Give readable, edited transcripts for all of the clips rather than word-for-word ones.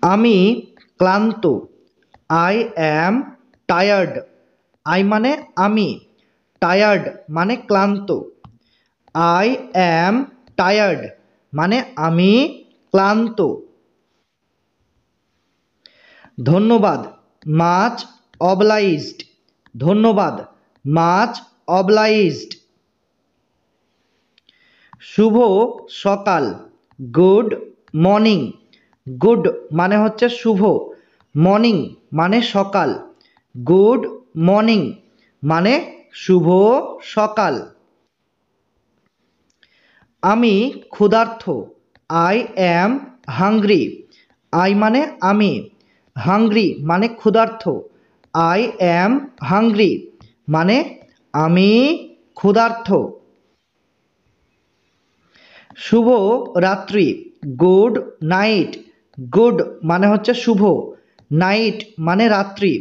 আমি ক্লান্ত। I am tired. I মানে আমি, টায়ার্ড মানে ক্লান্ত। আই অ্যাম টায়ার্ড মানে আমি ক্লান্ত। ধন্যবাদ, মাচ অবলাইজড। ধন্যবাদ, মাচ অবলাইজড। শুভ সকাল, গুড মর্নিং। গুড মানে হচ্ছে শুভ, মর্নিং মানে সকাল। গুড মর্নিং মানে শুভ সকাল। আমি ক্ষুধার্ত। I am hungry. আই মানে আমি, হাংরি মানে ক্ষুধার্ত। আই অ্যাম হাংরি মানে আমি ক্ষুধার্ত। শুভ রাত্রি, গুড নাইট। গুড মানে হচ্ছে শুভ, নাইট মানে রাত্রি।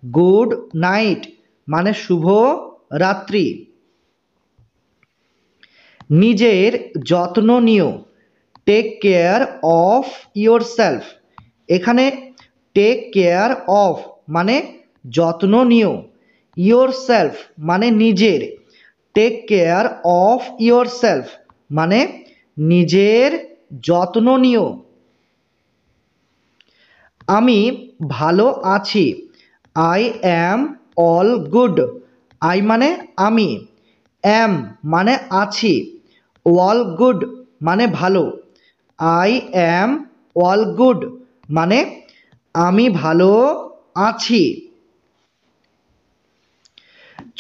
গুড নাইট মানে শুভ রাত্রি। নিজের যত্ন নিও, take care of yourself. এখানে টেক কেয়ার অফ মানে যত্ন নিও, ইয়োর সেলফ মানে নিজের। Take care of yourself মানে নিজের যত্ন নিও। আমি ভালো আছি। I am all good. I মানে আমি, অ্যাম মানে আছি, অল গুড মানে ভালো। আই অ্যাম অল গুড মানে আমি ভালো আছি।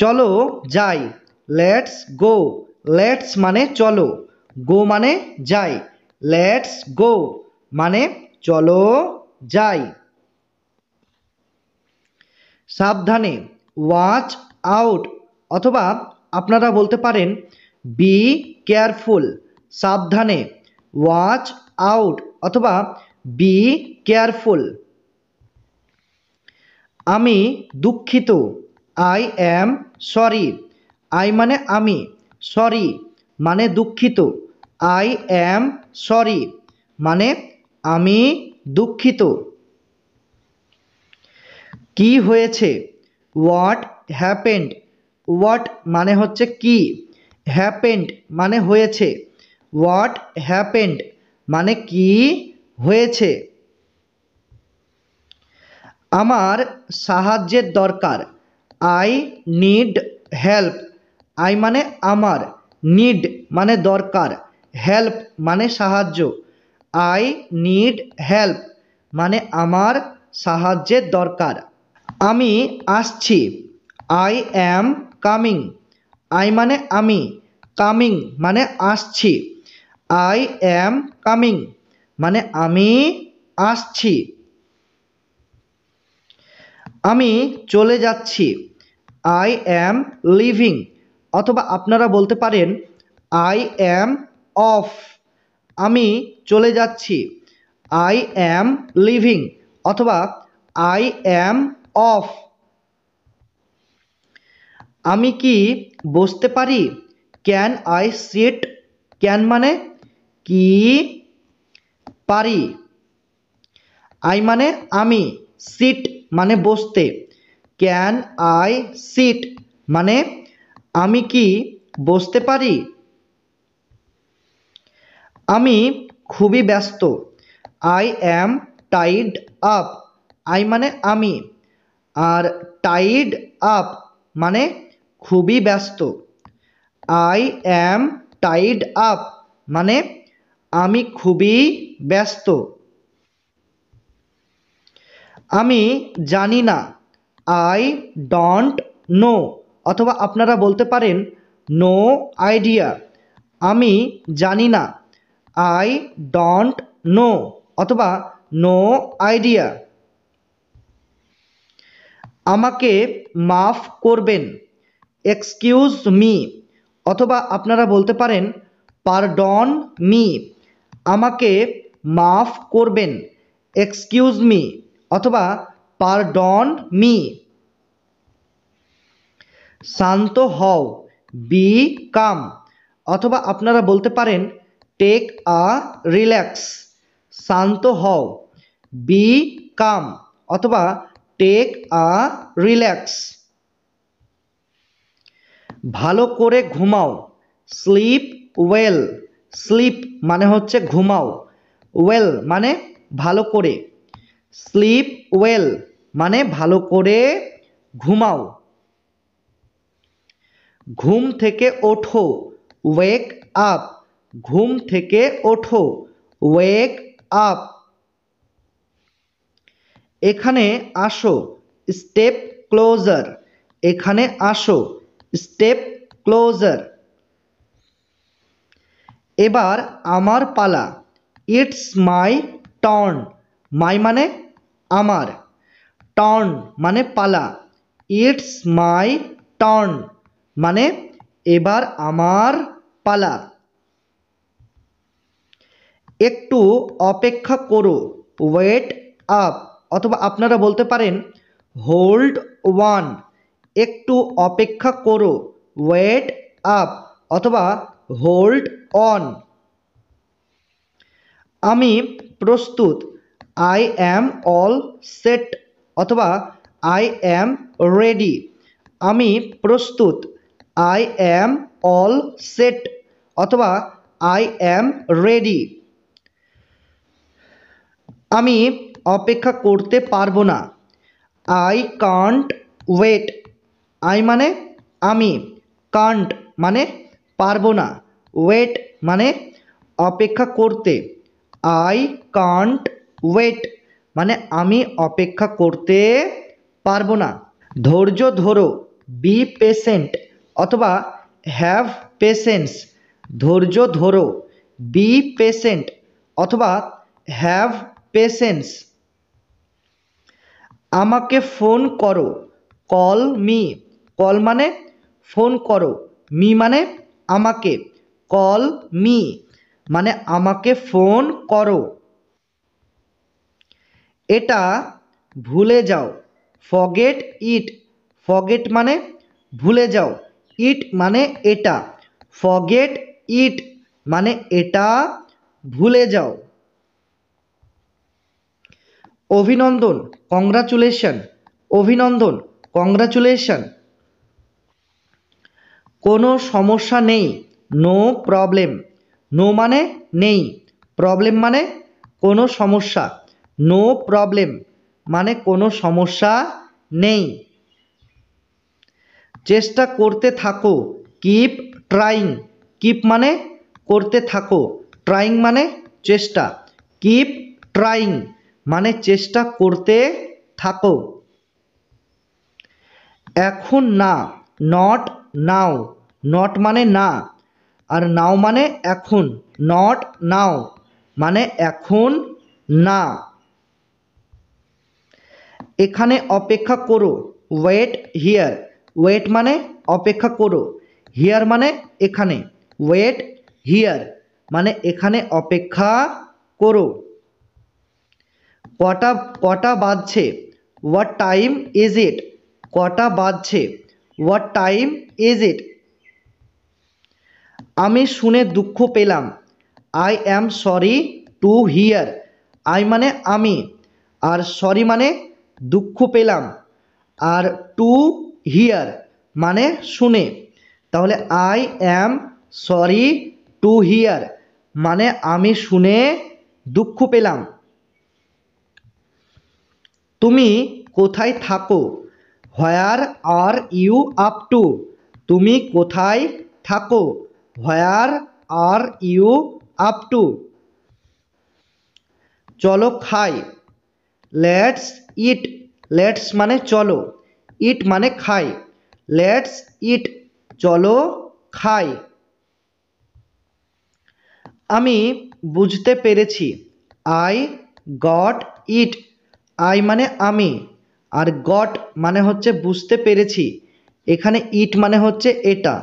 চলো যাই, লেটস গো। লেটস মানে চলো, গো মানে যাই। লেটস গো মানে চলো যাই। সাবধানে, ওয়াচ আউট। অথবা আপনারা বলতে পারেন বি কেয়ারফুল। সাবধানে, ওয়াচ আউট অথবা বি কেয়ারফুল। আমি দুঃখিত। I am sorry. আই মানে আমি, সরি মানে দুঃখিত। আই অ্যাম সরি মানে আমি দুঃখিত। কি হয়েছে, হোয়াট হ্যাপেন্ড। হোয়াট মানে হচ্ছে কি, হ্যাপেন্ড মানে হয়েছে। হোয়াট হ্যাপেন্ড মানে কি হয়েছে। আমার সাহায্যের দরকার। I need help. আই মানে আমার, নিড মানে দরকার, হেল্প মানে সাহায্য। আই নিড হেল্প মানে আমার সাহায্যের দরকার। আমি আসছি। I am coming. আই মানে আমি, কামিং মানে আসছি। আই অ্যাম কামিং মানে আমি আসছি। আমি চলে যাচ্ছি। I am living. অথবা আপনারা বলতে পারেন আই অ্যাম অফ। আমি চলে যাচ্ছি, আই অ্যাম লিভিং অথবা আই অ্যাম অফ। আমি কি বসতে পারি, ক্যান আই সিট। ক্যান মানে কি, পারি। আই মানে আমি, সিট মানে বসতে। ক্যান আই সিট মানে আমি কি বসতে পারি। আমি খুবই ব্যস্ত। I am Tide up. I মানে আমি, আর টাইড আপ মানে খুবই ব্যস্ত। আই অ্যাম টাইড আপ মানে আমি খুবই ব্যস্ত। আমি জানি না। আই ডোন্ট নো অথবা আপনারা বলতে পারেন নো আইডিয়া। আমি জানি না, আই ডোন্ট নো অথবা নো আইডিয়া। আমাকে মাফ করবেন, এক্সকিউজ মি অথবা আপনারা বলতে পারেন পারডন মি। আমাকে মাফ করবেন, এক্সকিউজ মি অথবা পারডন মি। শান্ত হও, বি কাম অথবা আপনারা বলতে পারেন টেক আ রিল্যাক্স। শান্ত হও, বি কাম অথবা টেক আ রিল্যাক্স। ভালো করে ঘুমাও, স্লিপ ওয়েল। স্লিপ মানে হচ্ছে ঘুমাও, ওয়েল মানে ভালো করে। স্লিপ ওয়েল মানে ভালো করে ঘুমাও। ঘুম থেকে ওঠো, ওয়েক আপ। ঘুম থেকে ওঠো, ওয়েক আপ। এখানে আসো, স্টেপ ক্লোজার। এখানে আসো, স্টেপ ক্লোজার। এবার আমার পালা, ইটস মাই টার্ন। মাই মানে আমার, টার্ন মানে পালা। ইটস মাই টার্ন মানে এবার আমার পালা। একটু অপেক্ষা করো, ওয়েট আপ অথবা আপনারা বলতে পারেন হোল্ড ওয়ান। একটু অপেক্ষা করো, ওয়েট আপ অথবা হোল্ড অন। আমি প্রস্তুত, আই অ্যাম অল সেট অথবা আই অ্যাম রেডি। আমি প্রস্তুত, আই অ্যাম অল সেট অথবা আই অ্যাম রেডি। আমি অপেক্ষা করতে পারবো না, আই কান্ট ওয়েট। আই মানে আমি, কান্ট মানে পারবো না, ওয়েট মানে অপেক্ষা করতে। আই কান্ট ওয়েট মানে আমি অপেক্ষা করতে পারবো না। ধৈর্য ধরো, বি পেশেন্ট অথবা হ্যাভ পেশেন্স। ধৈর্য ধরো, বি পেশেন্ট অথবা হ্যাভ পেশেন্স। আমাকে ফোন করো, কল মি। কল মানে ফোন করো, মি মানে আমাকে, কল মি মানে আমাকে ফোন করো। এটা ভুলে যাও, ফরগেট ইট। ফরগেট মানে ভুলে যাও, ইট মানে এটা, ফরগেট ইট মানে এটা ভুলে যাও। অভিনন্দন, কংগ্রাচুলেশন। অভিনন্দন, কংগ্রাচুলেশন। কোনো সমস্যা নেই, নো প্রবলেম। নো মানে নেই, প্রবলেম মানে কোনো সমস্যা, নো প্রবলেম মানে কোনো সমস্যা নেই। চেষ্টা করতে থাকো, কিপ ট্রাইং। কিপ মানে করতে থাকো, ট্রাইং মানে চেষ্টা, কিপ ট্রাইং মানে চেষ্টা করতে থাকো। এখন না, নট নাও। নট মানে না আর নাও মানে এখন, নট নাও মানে এখন না। এখানে অপেক্ষা করো, ওয়েট হিয়ার। ওয়েট মানে অপেক্ষা করো, হিয়ার মানে এখানে, ওয়েট হিয়ার মানে এখানে অপেক্ষা করো। কটা কটা বাজছে, হোয়াট টাইম ইজ ইট। কটা বাজছে, হোয়াট টাইম ইজ ইট। আমি শুনে দুঃখ পেলাম, I am sorry to hear. I মানে আমি আর সরি মানে দুঃখ পেলাম আর টু হিয়ার মানে শুনে। তাহলে I am sorry to hear মানে আমি শুনে দুঃখ পেলাম। তুমি কোথায় থাকো, where are you up to. তুমি কোথায় থাকো, where are you up to. চলো খাই, লেটস ইট। লেটস মানে চলো, ইট মানে খাই, লেটস ইট চলো খাই। আমি বুঝতে পেরেছি, আই গট ইট। আই মানে আমি আর গট মানে হচ্ছে বুঝতে পেরেছি, এখানে ইট মানে হচ্ছে এটা,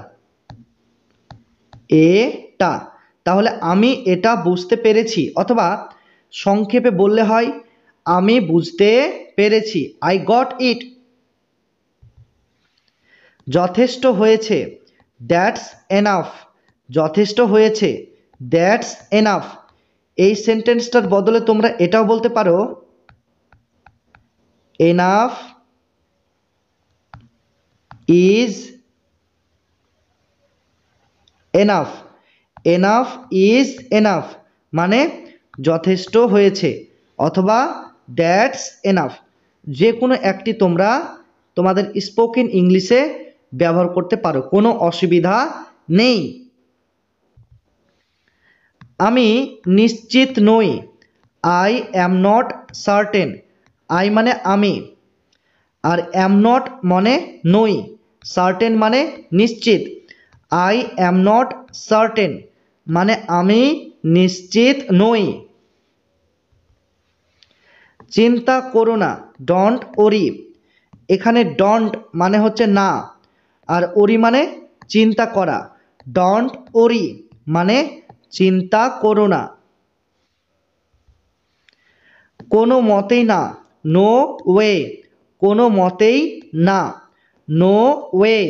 এটা। তাহলে আমি এটা বুঝতে পেরেছি অথবা সংক্ষেপে বললে হয় আমি বুঝতে পেরেছি, আই গট ইট। যথেষ্ট হয়েছে, দ্যাটস এনাফ। যথেষ্ট হয়েছে, দ্যাটস এনাফ। এই সেন্টেন্সটার বদলে তোমরা এটাও বলতে পারো, enough is enough, enough is enough মানে যথেষ্ট হয়েছে অথবা দ্যাটস এনাফ, যে কোনো একটি তোমরা তোমাদের স্পোকেন ইংলিশে ব্যবহার করতে পারো, কোনো অসুবিধা নেই। আমি নিশ্চিত নই, I am not certain, I মানে আমি, আর অ্যাম নট মানে নই, সার্টেন মানে নিশ্চিত। আই অ্যাম নট সার্টেন মানে আমি নিশ্চিত নই। চিন্তা করো না, ডোন্ট ওরি, এখানে ডোন্ট মানে হচ্ছে না, আর ওরি মানে চিন্তা করা। ডোন্ট ওরি মানে চিন্তা করো না। কোনো মতেই না, নো ওয়ে, কোনো মতেই না, নো ওয়ে।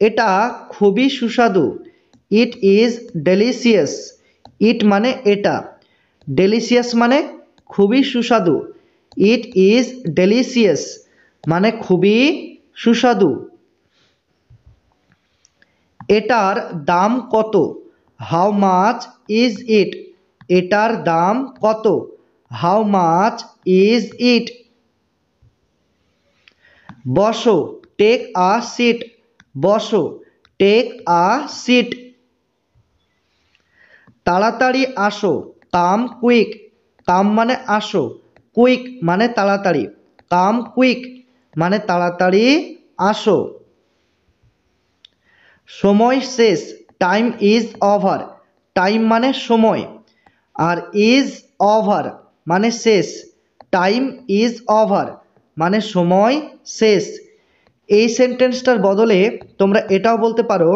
এটা খুবই সুস্বাদু, ইট ইজ ডেলিশিয়াস, ইট মানে এটা, ডেলিশিয়াস মানে খুবই সুস্বাদু, ইট ইজ ডেলিশিয়াস মানে খুবই সুস্বাদু। এটার দাম কত, হাউ মাচ ইজ ইট, এটার দাম কত, হাউ মাচ ইজ ইট। বসো, টেক আ সিট, বসো, টেক আ সিট। তাড়াতাড়ি আসো, কাম কুইক, কাম মানে আসো, কুইক মানে তাড়াতাড়ি, কাম কুইক মানে তাড়াতাড়ি আসো। সময় শেষ, টাইম ইজ ওভার, টাইম মানে সময়, আর ইজ ওভার মানে শেষ, টাইম ইজ ওভার মানে সময় শেষ। এই সেন্টেন্সটার বদলে তোমরা এটাও বলতে পারো,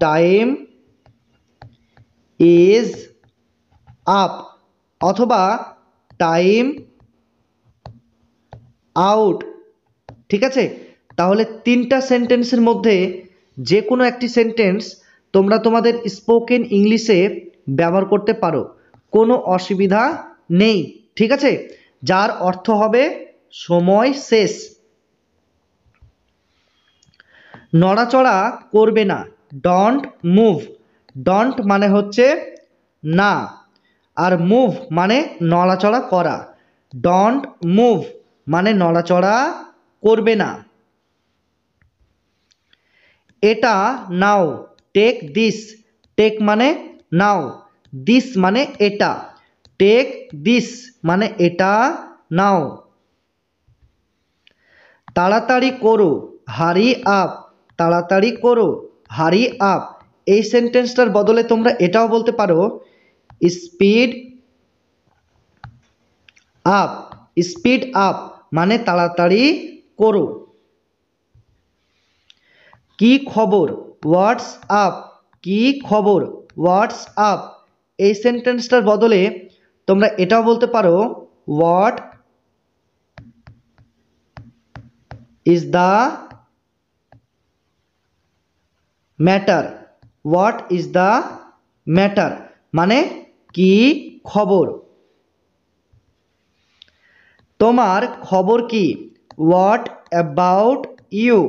টাইম ইজ আপ অথবা টাইম আউট। ঠিক আছে, তাহলে তিনটা সেন্টেন্সের মধ্যে যে কোনো একটি সেন্টেন্স তোমরা তোমাদের স্পোকেন ইংলিশে ব্যবহার করতে পারো, কোনো অসুবিধা নেই। ঠিক আছে, যার অর্থ হবে সময় শেষ। নড়াচড়া করবে না, ডোন্ট মুভ, ডোন্ট মানে হচ্ছে না, আর মুভ মানে নড়াচড়া করা, ডোন্ট মুভ মানে নড়াচড়া করবে না। এটা নাও, টেক দিস, টেক মানে নাও, দিস মানে এটা, টেক দিস মানে এটা নাও। তাড়াতাড়ি করো, হারি আপ, তাড়াতাড়ি করো, হারি আপ। এই সেন্টেন্সটার বদলে তোমরা এটাও বলতে পারো, স্পিড আপ, স্পিড আপ মানে তাড়াতাড়ি করো। কি খবর, হোয়াটস আপ, কি খবর, হোয়াটস আপ। এই সেন্টেন্সটার বদলে তোমরা এটাও বলতে পারো, what is the matter, what is the matter মানে কি খবর। তোমার খবর কি, হোয়াট অ্যাবাউট ইউ,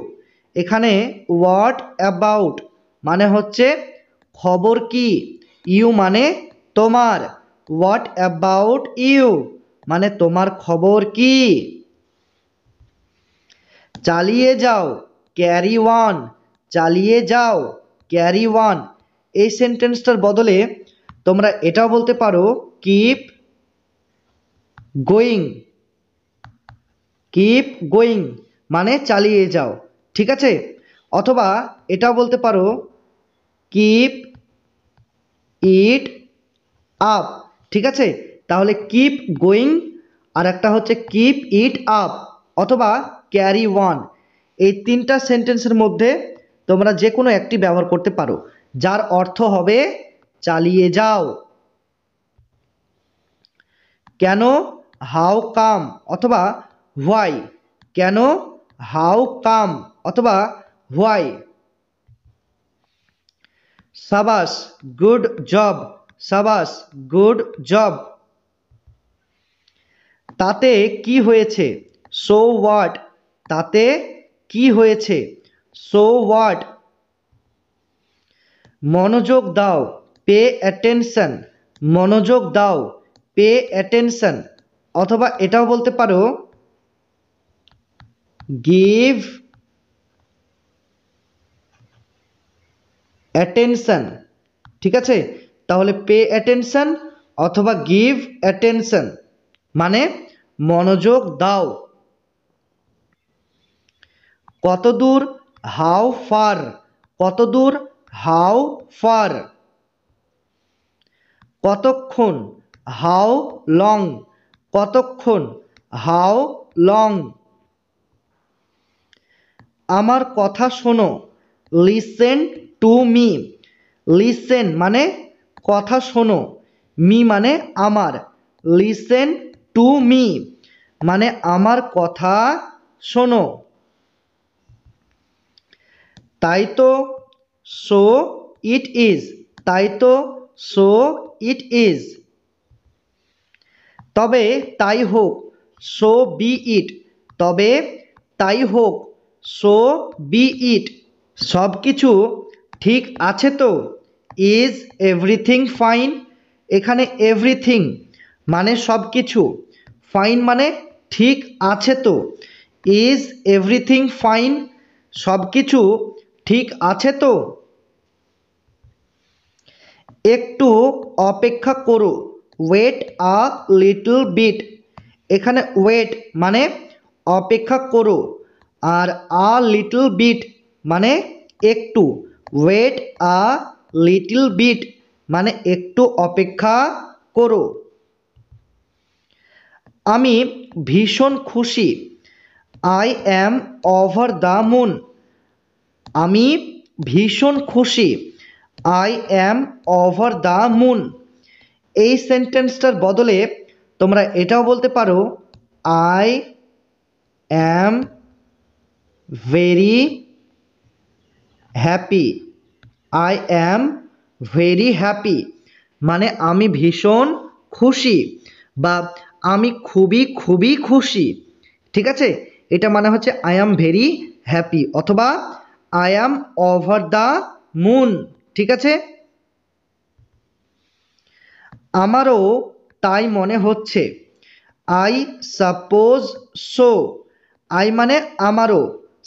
এখানে হোয়াট অ্যাবাউট মানে হচ্ছে খবর কি, ইউ মানে তোমার, হোয়াট অ্যাবাউট ইউ মানে তোমার খবর কি। চালিয়ে যাও, ক্যারি ওয়ান, চালিয়ে যাও, ক্যারি ওয়ান। এই সেন্টেন্সটার বদলে তোমরা এটাও বলতে পারো, কিপ গোয়িং, কিপ গোয়িং মানে চালিয়ে যাও। ঠিক আছে, অথবা এটাও বলতে পারো, কিপ ইট আপ। ঠিক আছে, তাহলে কিপ গোয়িং আর একটা হচ্ছে কিপ ইট আপ অথবা ক্যারি ওয়ান, এই তিনটা সেন্টেন্সের মধ্যে তোমরা যে কোনো একটি ব্যবহার করতে পারো, যার অর্থ হবে চালিয়ে যাও। কেন, হাউ কাম অথবা হোয়াই, কেন, হাউ কাম অথবা হোয়াই। সাবাস, গুড জব, সাবাস, গুড জব। তাতে কি হয়েছে, সো হোয়াট, তাতে কি হয়েছে, সো হোয়াট। মনোযোগ দাও, পে অ্যাটেনশন, মনোযোগ দাও, পে অ্যাটেনশন। অথবা এটাও বলতে পারো গিভ অ্যাটেনশন। ঠিক আছে, তাহলে পে অ্যাটেনশন অথবা গিভ অ্যাটেনশন মানে মনোযোগ দাও। কত দূর, হাউ ফার, কত দূর, হাউ ফার। কতক্ষণ, হাউ লং, কতক্ষণ, হাউ লং। আমার কথা শোনো, লিসেন টু মি, লিসেন মানে কথা শোনো, মি মানে আমার, লিসেন টু মি মানে আমার কথা শোনো। তাই তো, সো ইট ইজ, তাই তো, সো ইট ইজ। তবে তাই হোক, সো বি ইট, তবে তাই হোক, সো বি ইট। সব কিছু ঠিক আছে তো, ইজ এভরিথিং ফাইন। এখানে এভরিথিং মানে সব কিছু, ফাইন মানে ঠিক আছে তো, ইজ এভরিথিং ফাইন, সব কিছু ঠিক আছে তো। একটু অপেক্ষা করো, ওয়েট আ লিটল বিট। এখানে ওয়েট মানে অপেক্ষা করো, আর আ লিটল বিট মানে একটু, ওয়েট আ লিটল বিট মানে একটু অপেক্ষা করো। আমি ভীষণ খুশি, I am over the moon. আমি ভীষণ খুশি, I am over the moon. এই সেন্টেন্সটার বদলে তোমরা এটাও বলতে পারো I am very happy, I am very happy মানে আমি ভীষণ খুশি বা আমি খুবই খুবই খুশি। ঠিক আছে, এটা মানে হচ্ছে আই অ্যাম ভেরি হ্যাপি অথবা I am over the moon. ঠিক আছে, আমারও তাই মনে হচ্ছে, আই সাপোজ সো। আই মানে আমারও,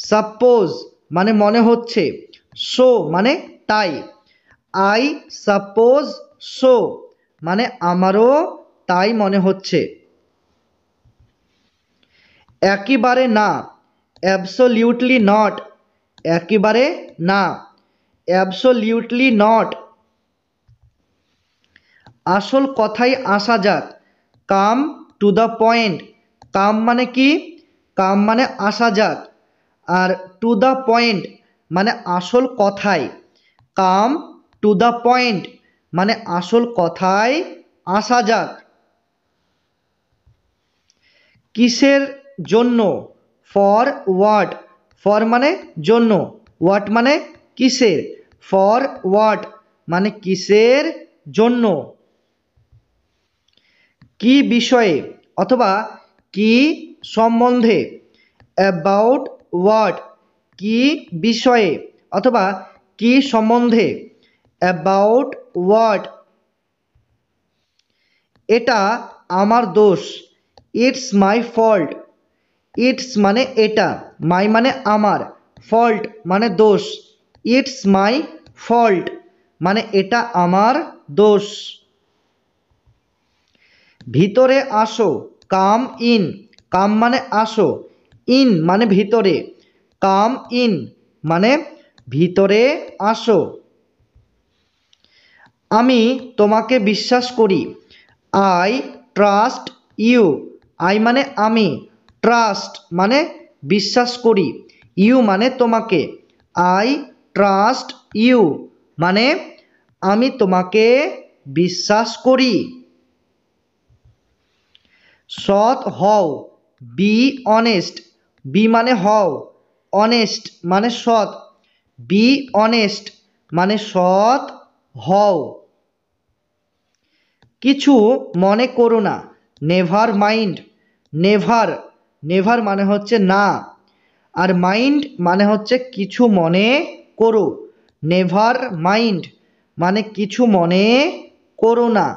সাপোজ মানে মনে হচ্ছে, সো মানে তাই। আই সাপোজ সো মানে আমারও তাই মনে হচ্ছে। একেবারে না, অ্যাবসোলিউটলি নট। একেবারে না, অ্যাবসোলিউটলি নট। আসল কথায় আসা যাক, কাম টু দ্য পয়েন্ট। কাম মানে কি, কাম মানে আসা যাক, আর টু দ্য পয়েন্ট মানে আসল কথায়। কাম টু দ্য পয়েন্ট মানে আসল কথায় আসা যাক। কিসের জন্য, ফর হোয়াট। ফর মানে জন্য, হোয়াট মানে কিসের, ফর হোয়াট মানে কিসের জন্য। কি বিষয়ে অথবা কি সম্বন্ধে, অ্যাবাউট হোয়াট, কি বিষয়ে অথবা কি সম্বন্ধে, অ্যাবাউট হোয়াট। এটা আমার দোষ, ইটস মাই ফল্ট। ইটস মানে এটা, মাই মানে আমার, ফল্ট মানে দোষ, ইটস মাই ফল্ট মানে এটা আমার দোষ। ভিতরে আসো, কাম ইন। কাম মানে আসো, ইন মানে ভিতরে, কাম ইন মানে ভিতরে আসো। আমি তোমাকে বিশ্বাস করি, আই ট্রাস্ট ইউ। আই মানে আমি, ট্রাস্ট মানে বিশ্বাস করি, ইউ মানে তোমাকে, আই ট্রাস্ট ইউ মানে আমি তোমাকে বিশ্বাস করি। সৎ হও, বি অনেস্ট। বি মানে হও, অনেস্ট মানে সৎ, বি অনেস্ট মানে সৎ হও। কিছু মনে করো না, নেভার মাইন্ড। নেভার, নেভার মানে হচ্ছে না। আর মাইন্ড মানে হচ্ছে কিছু মনে করো, নেভার মাইন্ড মানে কিছু মনে করো না।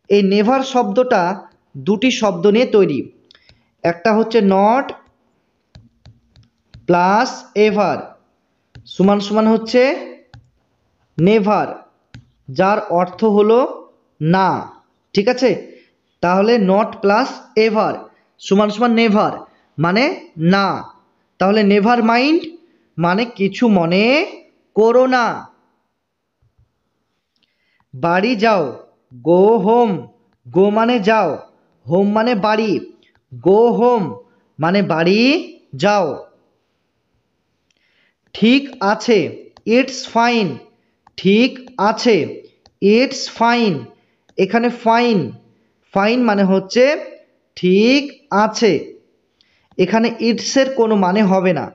এই নেভার শব্দটা দুটি শব্দ নিয়ে তৈরি, একটা হচ্ছে নট প্লাস এভার সমান সমান হচ্ছে নেভার, যার অর্থ হলো না। ঠিক আছে, তাহলে নট প্লাস এভার সমান সমান নেভার মানে না। তাহলে নেভার মাইন্ড মানে কিছু মনে করো না। বাড়ি যাও, গো হোম, গো মানে যাও, হোম মানে বাড়ি, গো হোম মানে বাড়ি যাও। ঠিক আছে, ইটস ফাইন, ঠিক আছে, ইটস ফাইন, এখানে ফাইন, ফাইন মানে হচ্ছে ঠিক আছে, এখানে ইটসের কোনো মানে হবে না।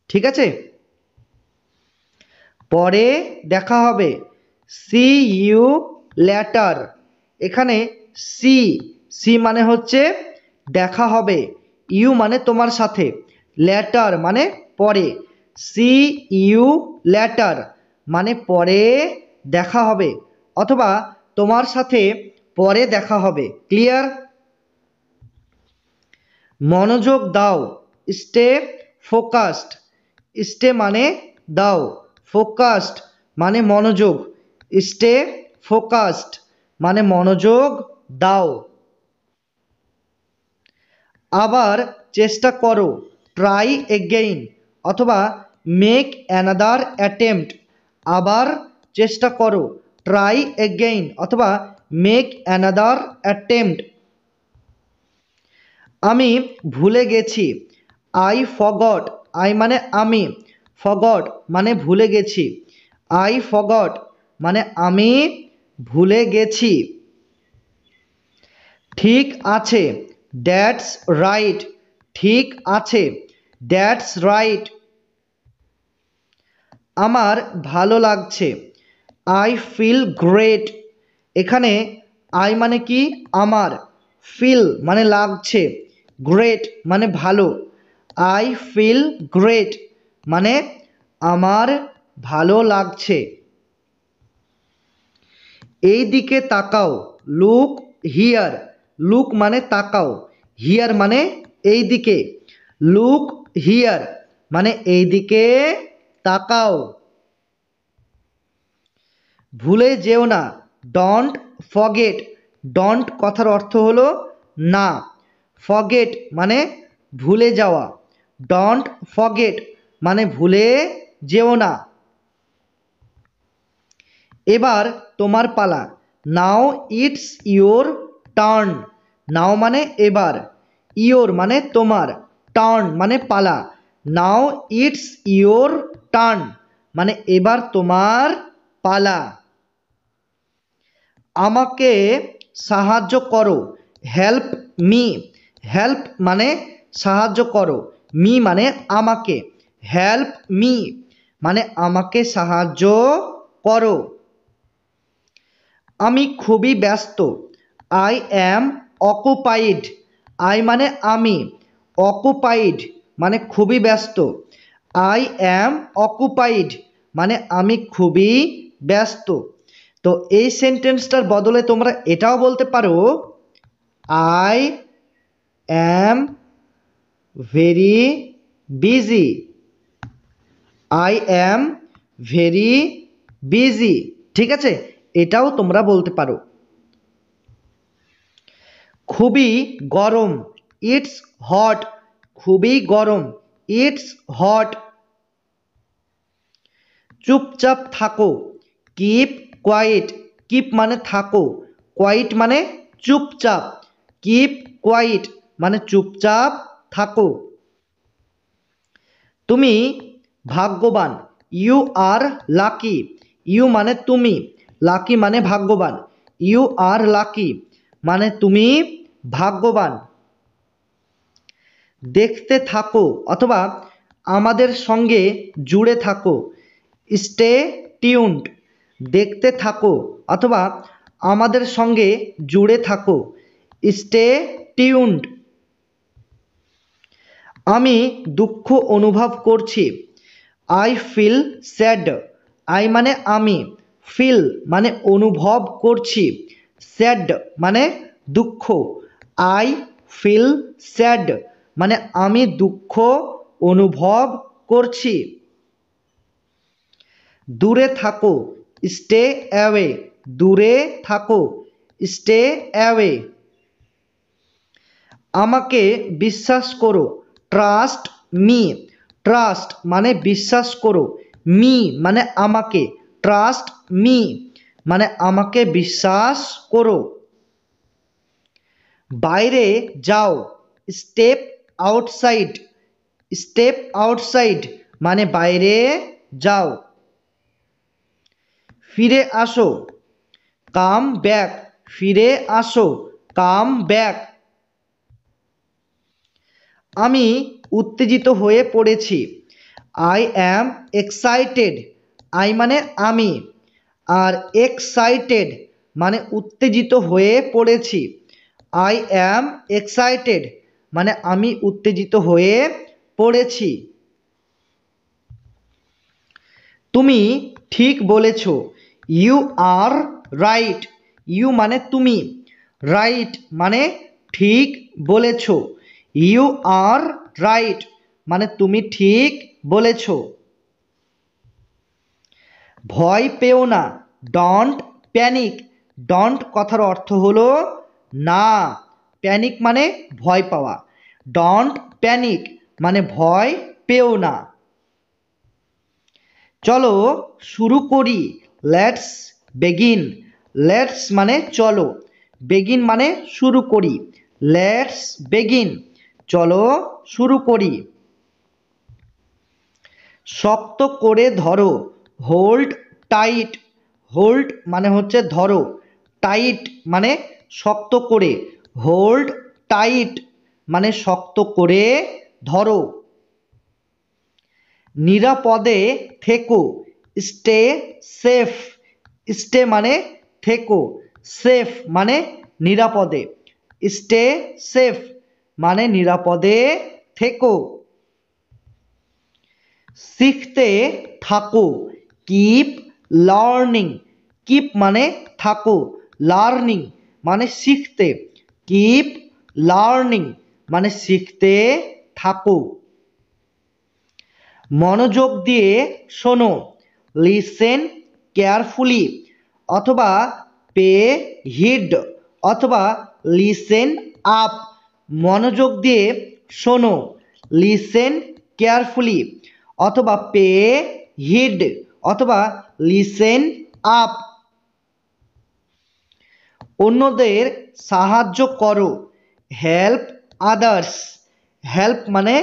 ঠিক আছে, পরে দেখা হবে, সি ইউ লেটার, এখানে সি, সি মানে হচ্ছে দেখা হবে, ইউ মানে তোমার সাথে, লেটার মানে পরে, সি ইউ লেটার মানে পরে দেখা হবে অথবা তোমার সাথে পরে দেখা হবে। ক্লিয়ার? মনোযোগ দাও, স্টে ফোকাসড, স্টে মানে দাও, ফোকাসড মানে মনোযোগ, স্টে ফোকাসড মানে মনোযোগ দাও। আবার চেষ্টা করো, ট্রাই এগেইন অথবা মেক অ্যানাদার অ্যাটেম্পট, আবার চেষ্টা করো, ট্রাই এগেইন অথবা মেক অ্যানাদার অ্যাটেম্পট। আমি ভুলে গেছি, আই ফরগট, আই মানে আমি, ফরগট মানে ভুলে গেছি, আই ফরগট মানে আমি ভুলে গেছি। ঠিক আছে, দ্যাটস রাইট, ঠিক আছে, দ্যাটস রাইট। আমার ভালো লাগছে, আই ফিল গ্রেট, এখানে আই মানে কি আমার, ফিল মানে লাগছে, গ্রেট মানে ভালো, আই ফিল গ্রেট মানে আমার ভালো লাগছে। এই দিকে তাকাও, লুক হিয়ার, লুক মানে তাকাও, হিয়ার মানে এই দিকে, লুক হিয়ার মানে এই দিকে তাকাও। ভুলে যেও না, ডোন্ট ফরগেট, ডোন্ট কথার অর্থ হলো না, ফরগেট মানে ভুলে যাওয়া, ডোন্ট ফরগেট মানে ভুলে যেও না। এবার তোমার পালা, নাও ইটস ইয়োর টার্ন, নাও মানে এবার, ইয়োর মানে তোমার, টার্ন মানে পালা, নাও ইটস ইয়োর টার্ন মানে এবার তোমার পালা। আমাকে সাহায্য করো, হেল্প মি, হেল্প মানে সাহায্য করো, মি মানে আমাকে, হেল্প মি মানে আমাকে সাহায্য করো। আমি খুবই ব্যস্ত, আই অ্যাম অকুপাইড, আই মানে আমি, অকুপাইড মানে খুবই ব্যস্ত, আই অ্যাম অকুপাইড মানে আমি খুবই ব্যস্ত। তো এই সেন্টেন্সটার বদলে তোমরা এটাও বলতে পারো, I am very busy, I am very busy. ঠিক আছে, এটাও তোমরা বলতে পারো। খুবই গরম, ইটস হট, খুবই গরম, ইটস হট। চুপচাপ থাকো, কিপ কোয়াইট, কিপ মানে থাকো, কোয়াইট মানে চুপচাপ, কিপ কোয়াইট মানে চুপচাপ থাকো। তুমি ভাগ্যবান, ইউ আর লাকি, ইউ মানে তুমি, লাকি মানে ভাগ্যবান, ইউ আর লাকি মানে তুমি ভাগ্যবান। দেখতে থাকো অথবা আমাদের সঙ্গে জুড়ে থাকো, স্টে টিউনড, দেখতে থাকো অথবা আমাদের সঙ্গে জুড়ে থাকো, স্টে টিউনড। আমি দুঃখ অনুভব করছি, আই ফিল স্যাড। আই মানে আমি, ফিল মানে অনুভব করছি, স্যাড মানে দুঃখ। আই ফিল স্যাড মানে আমি দুঃখ অনুভব করছি। দূরে থাকো, স্টে অ্যাওয়ে। দূরে থাকো, স্টে অ্যাওয়ে। আমাকে বিশ্বাস করো, ট্রাস্ট মি। ট্রাস্ট মানে বিশ্বাস করো, মি মানে আমাকে, ট্রাস্ট মি মানে আমাকে বিশ্বাস করো। বাইরে যাও, স্টেপ আউটসাইড। স্টেপ আউটসাইড মানে বাইরে যাও। ফিরে আসো, কাম ব্যাক। ফিরে আসো, কাম ব্যাক। আমি উত্তেজিত হয়ে পড়েছি, আই অ্যাম এক্সাইটেড। আই মানে আমি, আর এক্সাইটেড মানে উত্তেজিত হয়ে পড়েছি। আই অ্যাম এক্সাইটেড মানে আমি উত্তেজিত হয়ে পড়েছি। তুমি ঠিক বলেছ, ইউ আর রাইট। ইউ মানে তুমি, রাইট মানে ঠিক বলেছ। ইউ আর রাইট মানে তুমি ঠিক বলেছ। ভয় পেও না, ডন্ট প্যানিক। ডন্ট কথার অর্থ হলো না, প্যানিক মানে ভয় পাওয়া। ডন্ট প্যানিক মানে ভয় পেও না। চলো শুরু করি, লেটস বেগিন। লেটস মানে চলো, বেগিন মানে শুরু করি। লেটস বেগিন, চলো শুরু করি। শক্ত করে ধরো, হোল্ড টাইট। হোল্ড মানে হচ্ছে ধরো, টাইট মানে শক্ত করে। হোল্ড টাইট মানে শক্ত করে ধরো। নিরাপদে থেকো, স্টে সেফ। স্টে মানে থেকো, সেফ মানে নিরাপদে। স্টে সেফ মানে নিরাপদে থেকো। শিখতে থাকো, কিপ লার্নিং। কিপ মানে থাকো, লার্নিং মানে শিখতে। কিপ লার্নিং মানে শিখতে থাকো। মনোযোগ দিয়ে শোনো, লিসেন কেয়ারফুলি, অথবা পে হিড, অথবা লিসেন আপ। মনোযোগ দিয়ে শোনো, লিসেন কেয়ারফুলি, অথবা পে হিড, অথবা লিসেন আপ। অন্যদের সাহায্য করো, হেল্প আদার্স। হেল্প মানে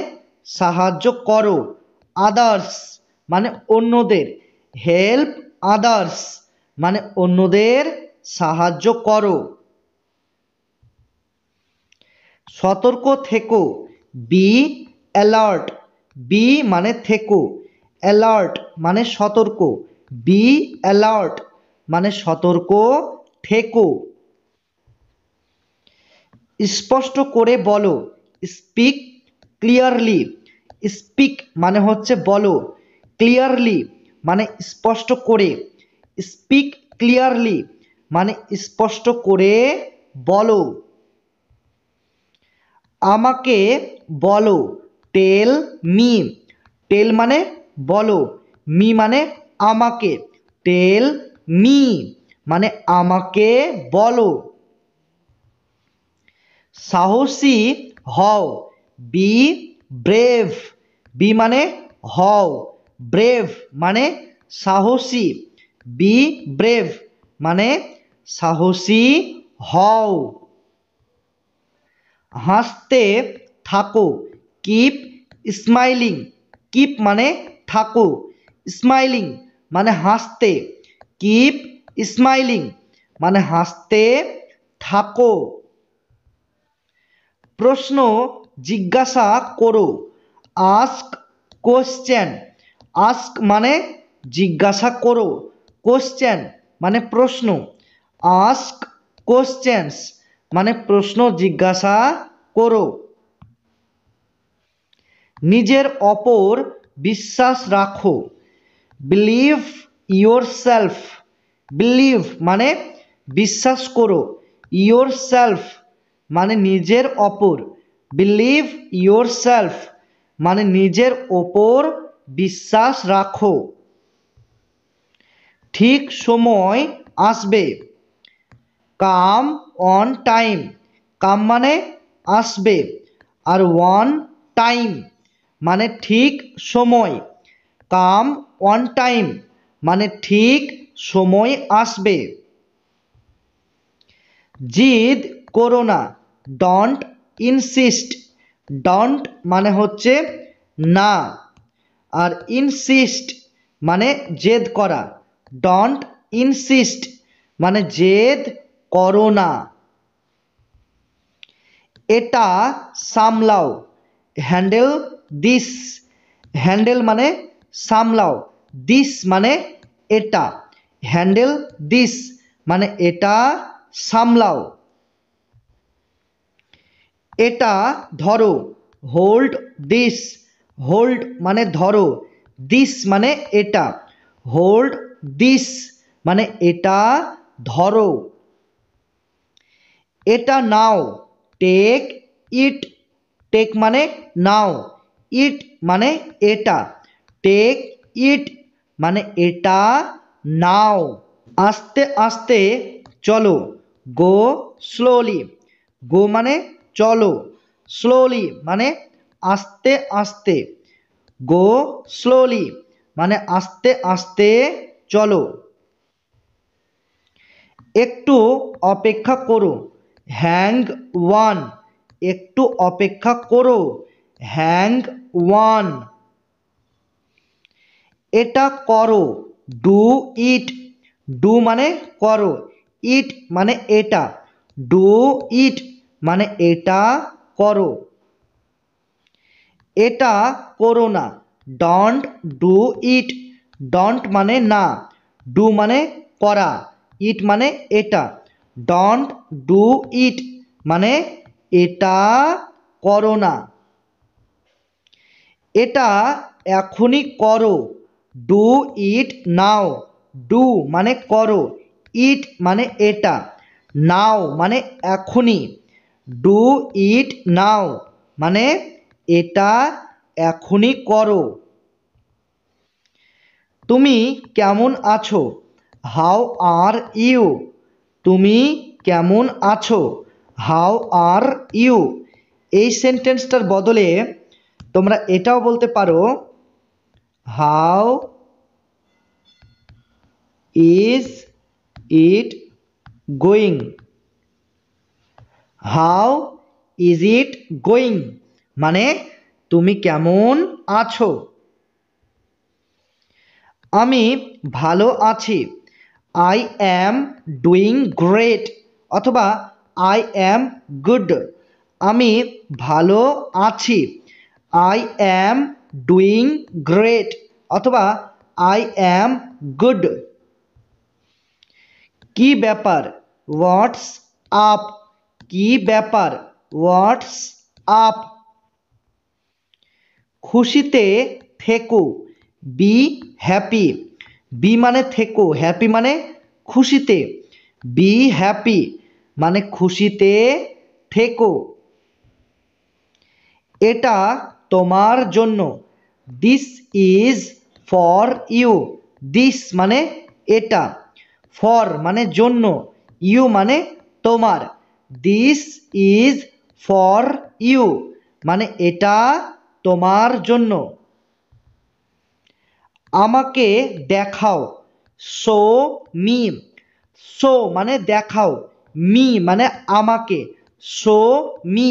সাহায্য করো, আদার্স মানে অন্যদের। হেল্প আদার্স মানে অন্যদের সাহায্য করো। সতর্ক থেকো, বি অ্যালার্ট। বি মানে থেকো, অ্যালার্ট মানে সতর্ক। বি অ্যালার্ট মানে সতর্ক থেকো। স্পষ্ট করে বলো, স্পিক ক্লিয়ারলি। স্পিক মানে হচ্ছে বলো, ক্লিয়ারলি মানে স্পষ্ট করে। স্পিক ক্লিয়ারলি মানে স্পষ্ট করে বলো। আমাকে বলো, টেল মি। টেল মানে বলো, মি মানে আমাকে। টেল মি মানে আমাকে বলো। সাহসী হও, বি ব্রেভ। বি মানে হও, ব্রেভ মানে সাহসী। বি ব্রেভ মানে সাহসী হও। হাসতে থাকো, কিপ স্মাইলিং। কিপ মানে থাকো, স্মাইলিং মানে হাসতে। কিপ স্মাইলিং মানে হাসতে থাকো। প্রশ্ন জিজ্ঞাসা করো, আস্ক কোশ্চেন। আস্ক মানে জিজ্ঞাসা করো, কোশ্চেন মানে প্রশ্ন। আস্ক কোশ্চেনস মানে প্রশ্ন জিজ্ঞাসা করো। নিজের ওপর বিশ্বাস রাখো। Believe yourself. বিলিভ মানে বিশ্বাস করো, ইয়োরসেলফ মানে নিজের ওপর, বিলিভ ইয়োরসেলফ মানে নিজের ওপর বিশ্বাস রাখো। ঠিক সময় আসবে। Come on time. কাম মানে আসবে, আর অন টাইম মানে ঠিক সময়। কাম অন টাইম মানে ঠিক সময় আসবে। জিদ করো না। Don't insist. ডোন্ট মানে হচ্ছে না, আর ইনসিস্ট মানে জেদ করা। ডোন্ট ইনসিস্ট মানে জেদ করো না। এটা সামলাও। Handle this. হ্যান্ডেল মানে সামলাও, দিস মানে এটা। হ্যান্ডেল দিস মানে এটা সামলাও। এটা ধরো। Hold this. হোল্ড মানে ধরো, দিস মানে এটা। হোল্ড দিস মানে এটা ধরো। এটা নাও। Take it. টেক মানে নাও, ইট মানে এটা। টেক ইট মানে এটা নাও। আস্তে আস্তে চলো। Go slowly. গো মানে চলো, স্লোলি মানে আস্তে আস্তে। গো স্লোলি মানে আস্তে আস্তে চলো। একটু অপেক্ষা করো। Hang one. একটু অপেক্ষা করো। Hang one. এটা করো। Do it. ডু মানে করো, ইট মানে এটা। ডু ইট মানে এটা করো। এটা করো না। Don't do it. ডোন্ট মানে না, ডু মানে করা, ইট মানে এটা। ডোন্ট ডু ইট মানে এটা করো না। এটা এখনই করো। Do it now. ডু মানে করো, ইট মানে এটা, নাও মানে এখনই। ডু ইট নাও মানে এটা এখনই করো। তুমি কেমন আছো? How are you. তুমি কেমন আছো? How are you. এই সেন্টেন্সটার বদলে তোমরা এটাও বলতে পারো, how is it going. How is it going মানে তুমি কেমন আছো। আমি ভালো আছি। আই অ্যাম ডুইং গ্রেট, অথবা আই অ্যাম গুড। আমি ভালো আছি। আই অ্যাম ডুইং গ্রেট, অথবা আই অ্যাম গুড। কি ব্যাপার? What's up. কি ব্যাপার? What's up. খুশিতে থেকো। Be happy. বি মানে থেকো, হ্যাপি মানে খুশিতে। বি হ্যাপি মানে খুশিতে থেকো। এটা তোমার জন্য। This is for you. This মানে এটা, ফর মানে জন্য, ইউ মানে তোমার। দিস ইজ ফর ইউ মানে এটা তোমার জন্য। আমাকে দেখাও। Show me. শো মানে দেখাও, মি মানে আমাকে। শো মি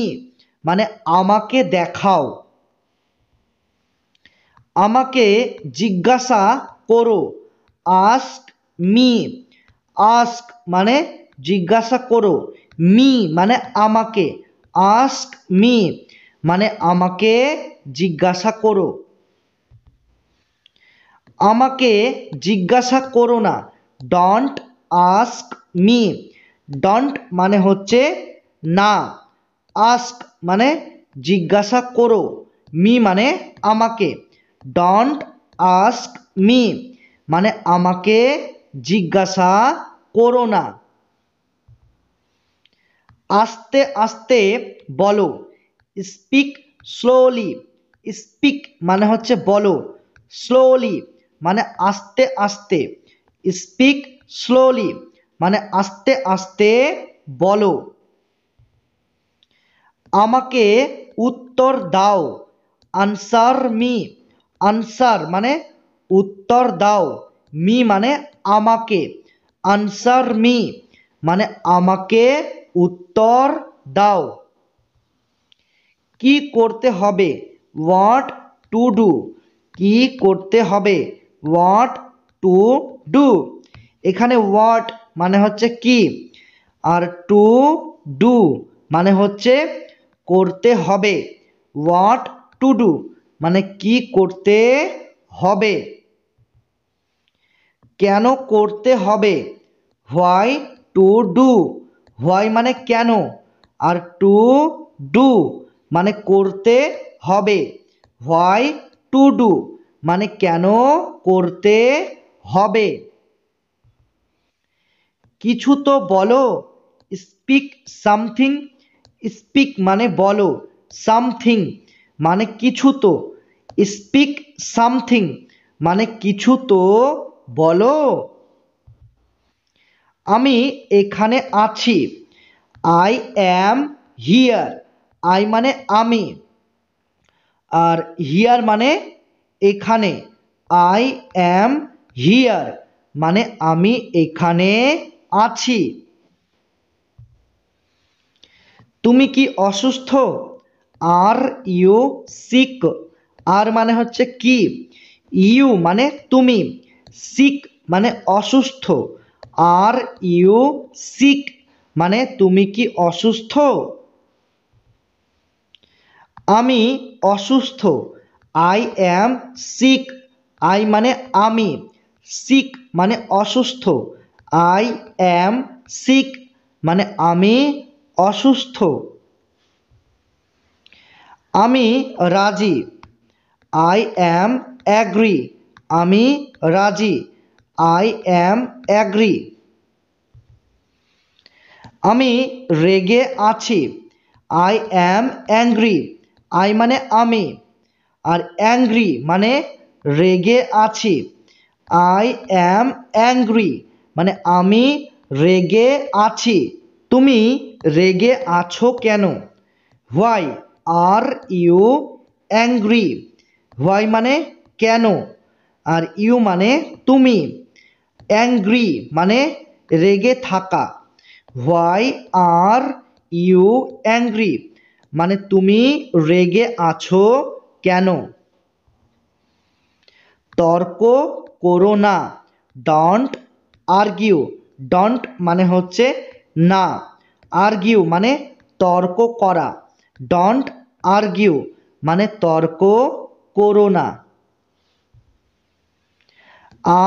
মানে আমাকে দেখাও। আমাকে জিজ্ঞাসা করো। Ask me. আস্ক মানে জিজ্ঞাসা করো, মি মানে আমাকে। আস্ক মি মানে আমাকে জিজ্ঞাসা করো। আমাকে জিজ্ঞাসা করো না। Don't ask me. ডোন্ট মানে হচ্ছে না, আস্ক মানে জিজ্ঞাসা করো, মি মানে আমাকে। ডোন্ট আস্ক মি মানে আমাকে জিজ্ঞাসা করো না। আস্তে আস্তে বলো, স্পিক স্লোলি। স্পিক মানে হচ্ছে বলো, স্লোলি মানে আস্তে আস্তে। স্পিক স্লোলি মানে আস্তে আস্তে বলো। আমাকে উত্তর দাও, আনসার মি। আনসার মানে উত্তর দাও, মি মানে আমাকে। আনসার মি মানে আমাকে উত্তর দাও। কি করতে হবে, হোয়াট টু ডু। কি করতে হবে, হোয়াট টু ডু। এখানে হোয়াট মানে হচ্ছে কি, আর টু ডু মানে হচ্ছে করতে হবে। হোয়াট টু ডু মানে কি করতে হবে। কেন করতে হবে, হোয়াই টু ডু। হোয়াই মানে কেন, আর টু ডু মানে করতে হবে। হোয়াই টু ডু মানে কেন করতে হবে। কিছু তো বলো, স্পিক সামথিং। স্পিক মানে বলো, সামথিং মানে কিছু তো। স্পিক সামথিং মানে কিছু তো বলো। আমি এখানে আছি, আই অ্যাম হিয়ার। আই মানে আমি, আর হিয়ার মানে এখানে। আই অ্যাম হিয়ার মানে আমি এখানে আছি। তুমি কি অসুস্থ, আর ইউ সিক। আর মানে হচ্ছে কি, ইউ মানে তুমি, সিক মানে অসুস্থ। আর ইউ সিক মানে তুমি কি অসুস্থ। আমি অসুস্থ, আই অ্যাম সিক। আই মানে আমি, সিক মানে অসুস্থ। আই অ্যাম সিক মানে আমি অসুস্থ। আমি রাজি, আই অ্যাম অ্যাগ্রি। আমি রাজি, আই অ্যাম অ্যাগ্রি। আমি রেগে আছি, আই অ্যাম অ্যাংরি। আই মানে আমি, আর অ্যাংরি মানে রেগে আছি। আই অ্যাম অ্যাংরি মানে আমি রেগে আছি। তুমি রেগে আছো কেন, why are you angry. Why মানে কেন, আর ইউ মানে তুমি। অ্যাংরি মানে রেগে থাকা। হোয়াই আর ইউ অ্যাংরি মানে তুমি রেগে আছো কেন। তর্ক করো না, ডোন্ট আর্গিউ। ডোন্ট মানে হচ্ছে না, আর্গিউ মানে তর্ক করা। ডোন্ট আর্গিউ মানে তর্ক করো না।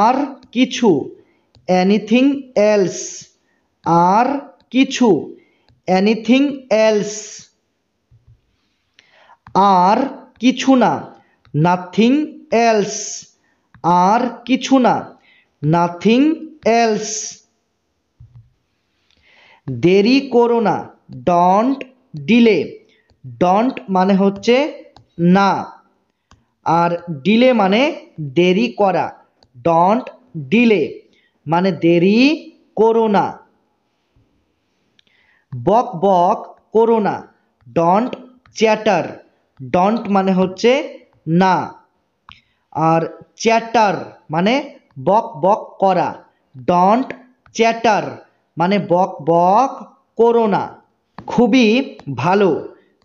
আর কিছু, এনিথিং এলস। আর কিছু, এনিথিং এলস। আর কিছু না, নাথিং এলস। আর কিছু না, নাথিং এলস। দেরি করো না, ডোন্ট ডিলে। ডোন্ট মানে হচ্ছে না, আর ডিলে মানে দেরি করা। ডোন্ট ডিলে মানে দেরি করো না। বক বক করো না, ডোন্ট চ্যাটার। ডোন্ট মানে হচ্ছে না, আর চ্যাটার মানে বক বক করা। ডোন্ট চ্যাটার মানে বক বক করো না। খুবই ভালো,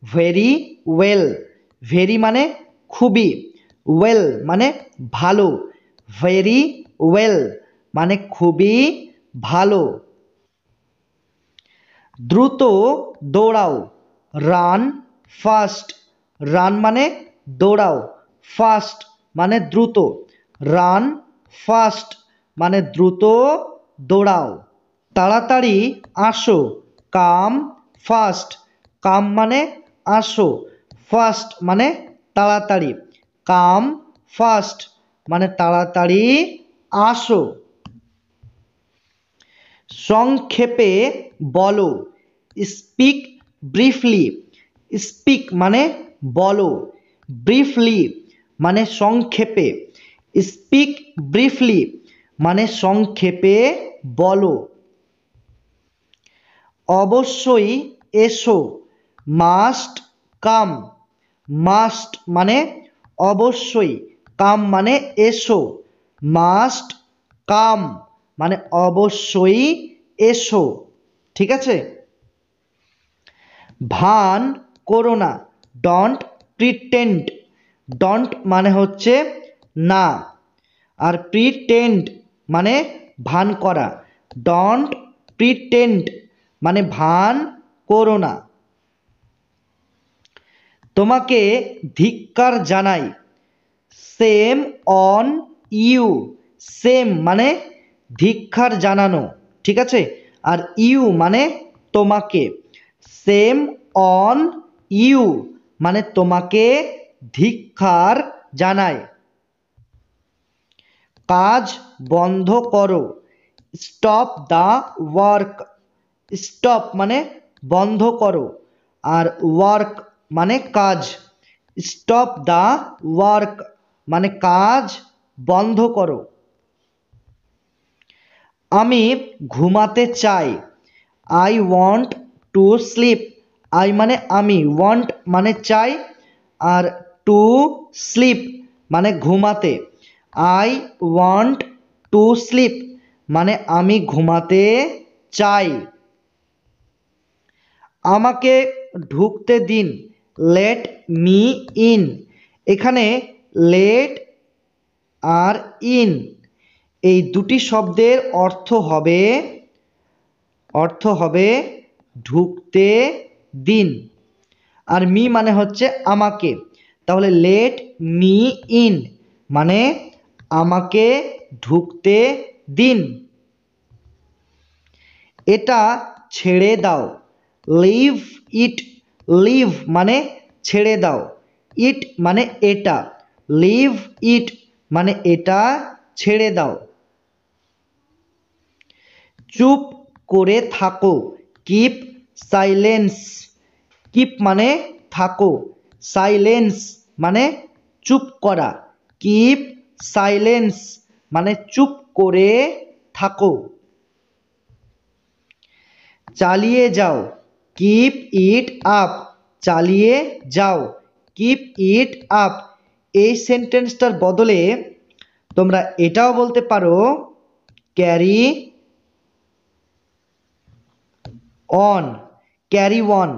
ভেরি ওয়েল। ভেরি মানে খুবই, ওয়েল মানে ভালো। ভেরি ওয়েল মানে খুবই ভালো। দ্রুত দৌড়াও, রান ফাস্ট। রান মানে দৌড়াও, ফাস্ট মানে দ্রুত। রান ফাস্ট মানে দ্রুত দৌড়াও। তাড়াতাড়ি আসো, কাম ফাস্ট। কাম মানে আসো, ফার্স্ট মানে তাড়াতাড়ি, কাম ফার্স্ট মানে তাড়াতাড়ি আসো। সংক্ষেপে বলো, স্পিক ব্রিফলি। স্পিক মানে বলো, ব্রিফলি মানে সংক্ষেপে, স্পিক ব্রিফলি মানে সংক্ষেপে বলো। অবশ্যই এসো, মাস্ট কাম। মাস্ট মানে অবশ্যই, কাম মানে এসো, মাস্ট কাম মানে অবশ্যই এসো। ঠিক আছে? ভান করো না, ডন্ট প্রিটেন্ড। ডন্ট মানে হচ্ছে না, আর প্রিটেন্ড মানে ভান করা। ডন্ট প্রিটেন্ড মানে ভান করো না। তোমাকে ধিক্কার জানাই, সেম অন ইউ। সেম মানে ধিক্কার জানানো, ঠিক আছে? আর ইউ মানে তোমাকে, সেম অন ইউ মানে তোমাকে ধিক্কার জানায়। কাজ বন্ধ করো, স্টপ দ্য ওয়ার্ক। স্টপ মানে বন্ধ করো, আর ওয়ার্ক মানে কাজ। স্টপ দ্য ওয়ার্ক মানে কাজ বন্ধ করো। আমি ঘুমাতে চাই, I want to sleep. I মানে আমি, ওয়ান্ট মানে চাই, আর টু স্লিপ মানে ঘুমাতে। আই ওয়ান্ট টু স্লিপ মানে আমি ঘুমাতে চাই। আমাকে ঢুকতে দিন, লেট মি ইন। এখানে লেট আর ইন এই দুটি শব্দের অর্থ হবে ঢুকতে দিন, আর মি মানে হচ্ছে আমাকে। তাহলে লেট মি ইন মানে আমাকে ঢুকতে দিন। এটা ছেড়ে দাও, লিভ ইট। লিভ মানে ছেড়ে দাও, ইট মানে এটা, লিভ ইট মানে এটা ছেড়ে দাও। চুপ করে থাকো, কিপ সাইলেন্স। কিপ মানে থাকো, সাইলেন্স মানে চুপ করা। কিপ সাইলেন্স মানে চুপ করে থাকো। চালিয়ে যাও, কিপ ইট আপ। চালিয়ে যাও, কিপ ইট আপ। এই সেন্টেন্সটার বদলে তোমরা এটাও বলতে পারো, ক্যারি অন, ক্যারি অন।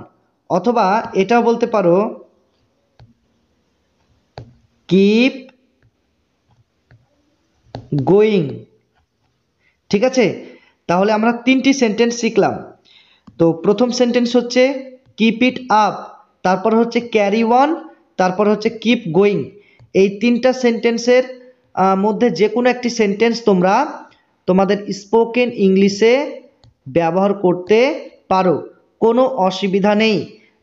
অথবা এটাও বলতে পারো, কিপ গোয়িং। ঠিক আছে? তাহলে আমরা তিনটি সেন্টেন্স শিখলাম। তো প্রথম সেন্টেন্স হচ্ছে কিপ ইট আপ, তারপর হচ্ছে ক্যারি অন, তারপর হচ্ছে কিপ গোয়িং। এই তিনটা সেন্টেন্সের মধ্যে যে কোনো একটি সেন্টেন্স তোমরা তোমাদের স্পোকেন ইংলিশে ব্যবহার করতে পারো, কোনো অসুবিধা নেই,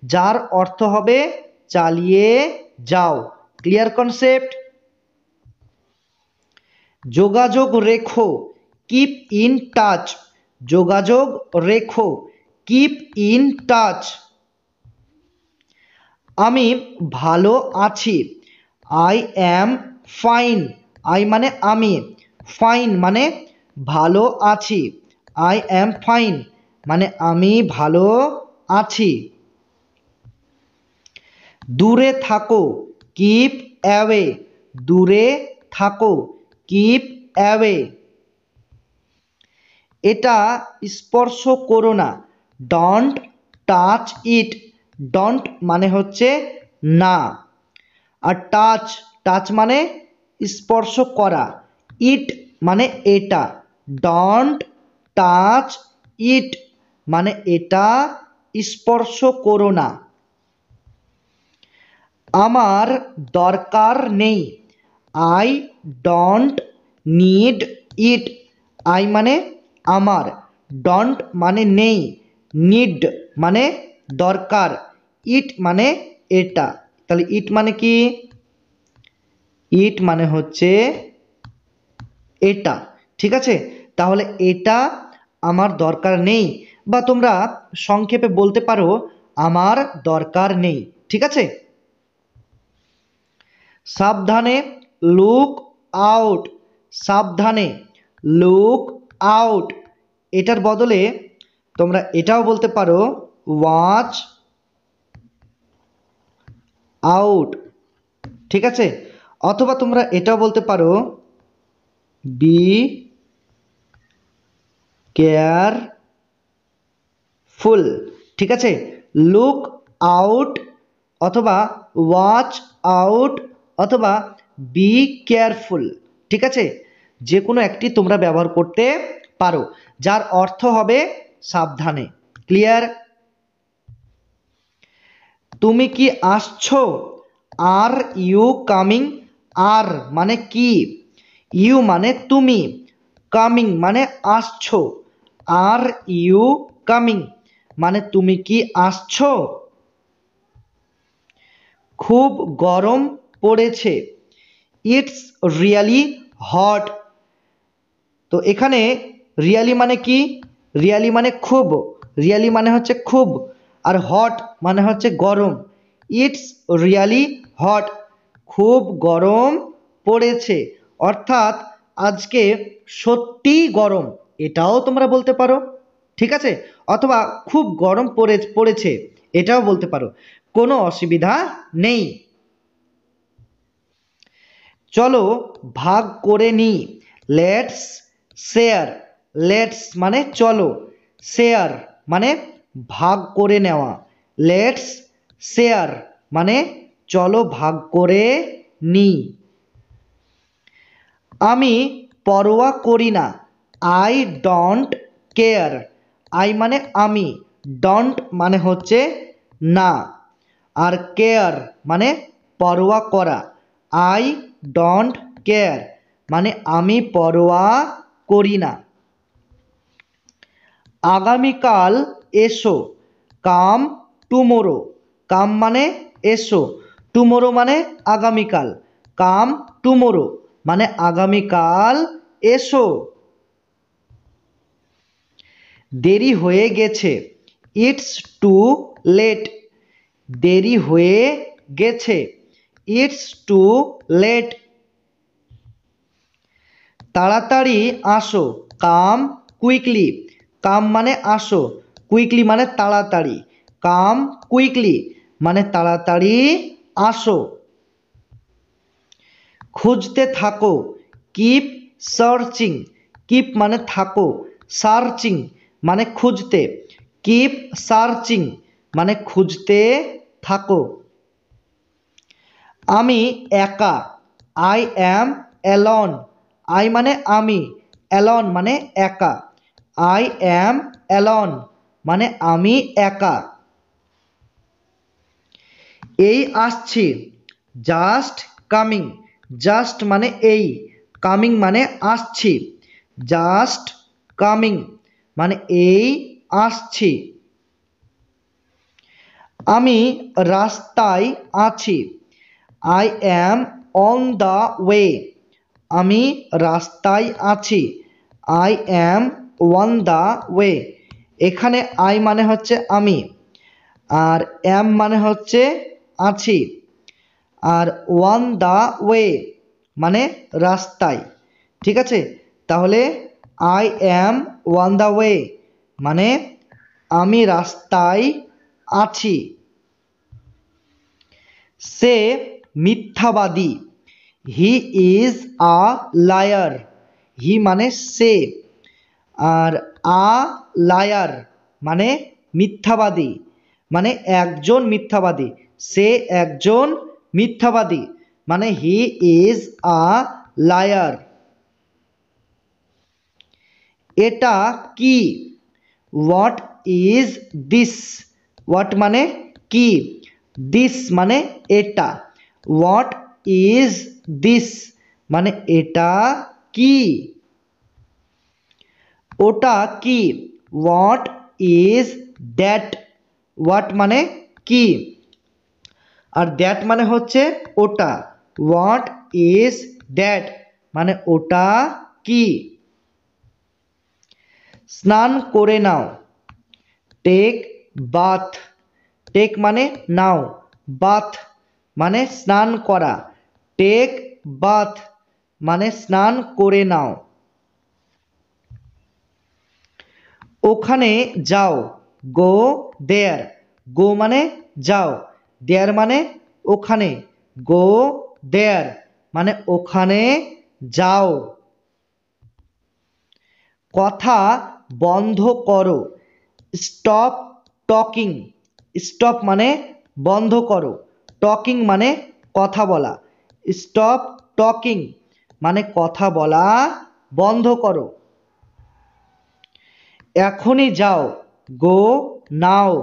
যার অর্থ হবে চালিয়ে যাও। Clear concept? যোগাযোগ রেখো, কিপ ইন টাচ। যোগাযোগ রেখো, কিপ ইন টাচ। আমি ভালো আছি, আই অ্যাম ফাইন। আই মানে আমি, ফাইন মানে ভালো আছি, আই অ্যাম ফাইন মানে আমি ভালো আছি। দূরে থাকো, কিপ অ্যাওয়ে। দূরে থাকো, কিপ অ্যাওয়ে। এটা স্পর্শ করো না, ডন্ট টাচ ইট। ডন্ট মানে হচ্ছে না, আর টাচ, টাচ মানে স্পর্শ করা, ইট মানে এটা। ডন্ট টাচ ইট মানে এটা স্পর্শ করো না। আমার দরকার নেই, I don't need it. I মানে আমার, ডন্ট মানে নেই, নিড মানে দরকার, ইট মানে এটা, তাহলে ইট মানে কি? ইট মানে হচ্ছে এটা, ঠিক আছে? তাহলে এটা আমার দরকার নেই, বা তোমরা সংক্ষেপে বলতে পারো আমার দরকার নেই, ঠিক আছে? সাবধানে, লুক আউট। সাবধানে, লুক আউট। এটার বদলে তোমরা এটাও বলতে পারো ওয়াচ আউট, ঠিক আছে? অথবা তোমরা এটাও বলতে পারো বি কেয়ারফুল, ঠিক আছে? লুক আউট অথবা ওয়াচ আউট অথবা বি কেয়ারফুল, ঠিক আছে? যে কোনো একটি তোমরা ব্যবহার করতে পারো, যার অর্থ হবে সাবধানে। ক্লিয়ার? তুমি কি আসছো? Are you coming? আর মানে কি, ইউ মানে তুমি, কামিং মানে আসছো। আর ইউ কামিং মানে তুমি কি আসছো? খুব গরম পড়েছে, ইটস রিয়ালি হট। তো এখানে রিয়ালি মানে কি? রিয়ালি মানে খুব, রিয়ালি মানে হচ্ছে খুব, আর হট মানে হচ্ছে গরম। ইটস রিয়ালি হট, খুব গরম পড়েছে, অর্থাৎ আজকে সত্যিই গরম, এটাও তোমরা বলতে পারো, ঠিক আছে? অথবা খুব গরম পড়েছে এটাও বলতে পারো, কোনো অসুবিধা নেই। চলো ভাগ করে নিই, লেটস শেয়ার। লেটস মানে চলো, শেয়ার মানে ভাগ করে নেওয়া। লেটস শেয়ার মানে চলো ভাগ করে নিই। আমি পরোয়া করি না, আই ডোন্ট কেয়ার। আই মানে আমি, ডোন্ট মানে হচ্ছে না, আর কেয়ার মানে পরোয়া করা। আই ডোন্ট কেয়ার মানে আমি পরোয়া করি না। আগামীকাল এসো, কাম টুমোরো। কাম মানে এসো, টুমোরো মানে আগামীকাল, কাম টুমোরো মানে আগামীকাল এসো। দেরি হয়ে গেছে, ইটস টু লেট। দেরি হয়ে গেছে, ইটস টু লেট। তাড়াতাড়ি আসো, কাম কুইকলি। কাম মানে আসো, কুইকলি মানে তাড়াতাড়ি, কাম কুইকলি মানে তাড়াতাড়ি আসো। খুঁজতে থাকো, কিপ সার্চিং। কিপ মানে থাকো, সার্চিং মানে খুঁজতে, কিপ সার্চিং মানে খুঁজতে থাকো। আমি একা, আই অ্যাম অ্যালন। আই মানে আমি, অ্যালন মানে একা, আই অ্যাম অ্যালন মানে আমি একা। এই আসছি, জাস্ট কামিং। জাস্ট মানে এই, কামিং মানে আসছি, জাস্ট কামিং মানে এই আসছি। আমি রাস্তায় আছি, I am on the way. আমি রাস্তায় আছি, I am on the way. এখানে আই মানে হচ্ছে আমি, আর অ্যাম মানে হচ্ছে আছি, আর অন দ্য ওয়ে মানে রাস্তায়, ঠিক আছে? তাহলে I am on the way মানে আমি রাস্তায় আছি। সে মিথ্যাবাদী, হি ইজ আ লায়ার। হি মানে সে, আর আ লায়ার মানে মিথ্যাবাদী, মানে একজন মিথ্যাবাদী। সে একজন মিথ্যাবাদী মানে হি ইজ আ লায়ার। এটা কি? What is this? হোয়াট মানে কি, দিস মানে এটা, হোয়াট ইজ দিস মানে এটা কি? ওটা কি? What is that? হোয়াট মানে কি, আর দ্যাট মানে হচ্ছে ওটা। হোয়াট ইজ দ্যাট মানে ওটা কি। স্নান করে নাও, টেক বাথ। টেক মানে নাও, বাথ মানে স্নান করা। টেক বাথ মানে স্নান করে নাও। ওখানে যাও, গো দেয়ার। গো মানে যাও, দেয়ার মানে ওখানে। গো দেয়ার মানে ওখানে যাও। কথা বন্ধ করো, স্টপ টকিং। স্টপ মানে বন্ধ করো, টকিং মানে কথা বলা। স্টপ টকিং মানে কথা বলা বন্ধ করো। এখনই যাও, গো নাও।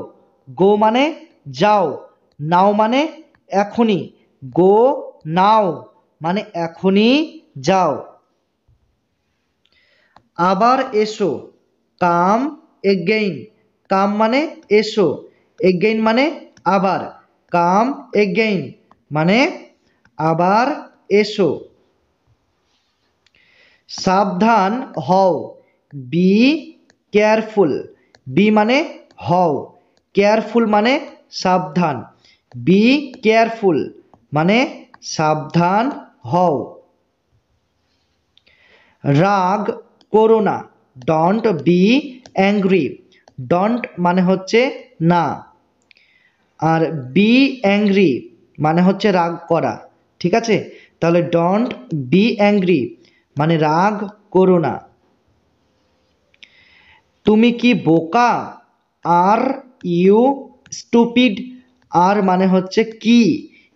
গো মানে যাও, নাও মানে এখনই। গো নাও মানে এখনই যাও। আবার এসো, কাম এগেইন। কাম মানে এসো, এগেইন মানে আবার। কাম এগেইন মানে আবার এসো। সাবধান হও, বি কেয়ারফুল। বি মানে হও, কেয়ারফুল মানে সাবধান। বি কেয়ারফুল মানে সাবধান হও। রাগ করো না, ডোন্ট বি অ্যাংরি। ডোন্ট মানে হচ্ছে না, আর বি অ্যাংরি মানে হচ্ছে রাগ করা। ঠিক আছে, তাহলে ডোন্ট বি অ্যাংরি মানে রাগ করো না। তুমি কি বোকা, আর ইউ স্টুপিড। আর মানে হচ্ছে কি,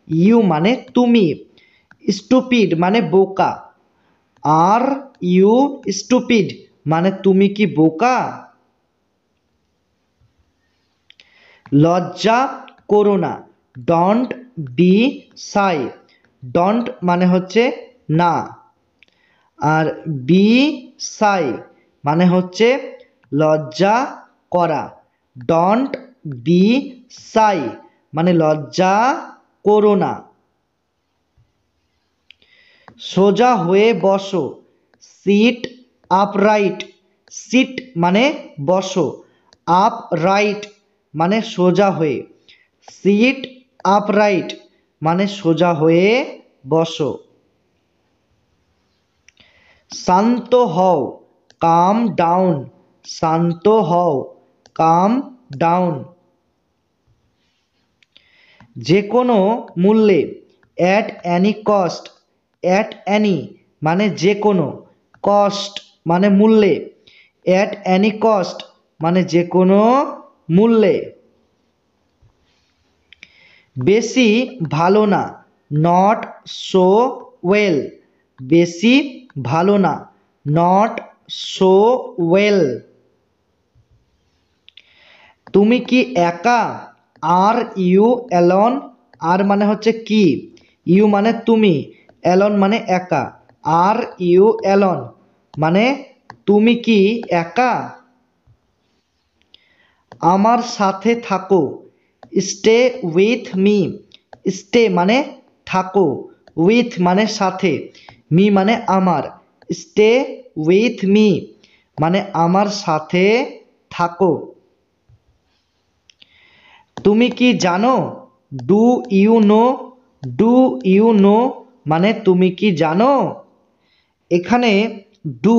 ইউ মানে তুমি, স্টুপিড মানে বোকা। আর ইউ স্টুপিড মানে তুমি কি বোকা। লজ্জা করো না, ডোন্ট বি শাই। ডোন্ট মানে হচ্ছে না, আর বি শাই মানে হচ্ছে লজ্জা করা। ডোন্ট বি শাই মানে লজ্জা করো না। সোজা হয়ে বসো, সিট আপরাইট। সিট মানে বসো, আপরাইট মানে সোজা হয়ে। সিট আপরাইট মানে সোজা হয়ে বসো। শান্ত হও, কাম ডাউন। শান্ত হও, কাম ডাউন। যে কোনো মূল্যে, at any cost. At any মানে যে কোনো, কস্ট মানে মূল্যে। অ্যাট অ্যানি কস্ট মানে যে কোনো মূল্যে। বেশি ভালো না, নট সো ওয়েল। বেশি ভালো না, নট সো ওয়েল। তুমি কি একা, আর ইউ অ্যালন। আর মানে হচ্ছে কি, ইউ মানে তুমি, অ্যালন মানে একা। আর ইউ অ্যালন মানে তুমি কি একা। আমার সাথে থাকো, স্টে উইথ মি। স্টে মানে থাকো, উইথ মানে সাথে, মি মানে আমার। স্টে উইথ মি মানে আমার সাথে থাকো। তুমি কি জানো, do you know. Do you know মানে তুমি কি জানো। এখানে ডু,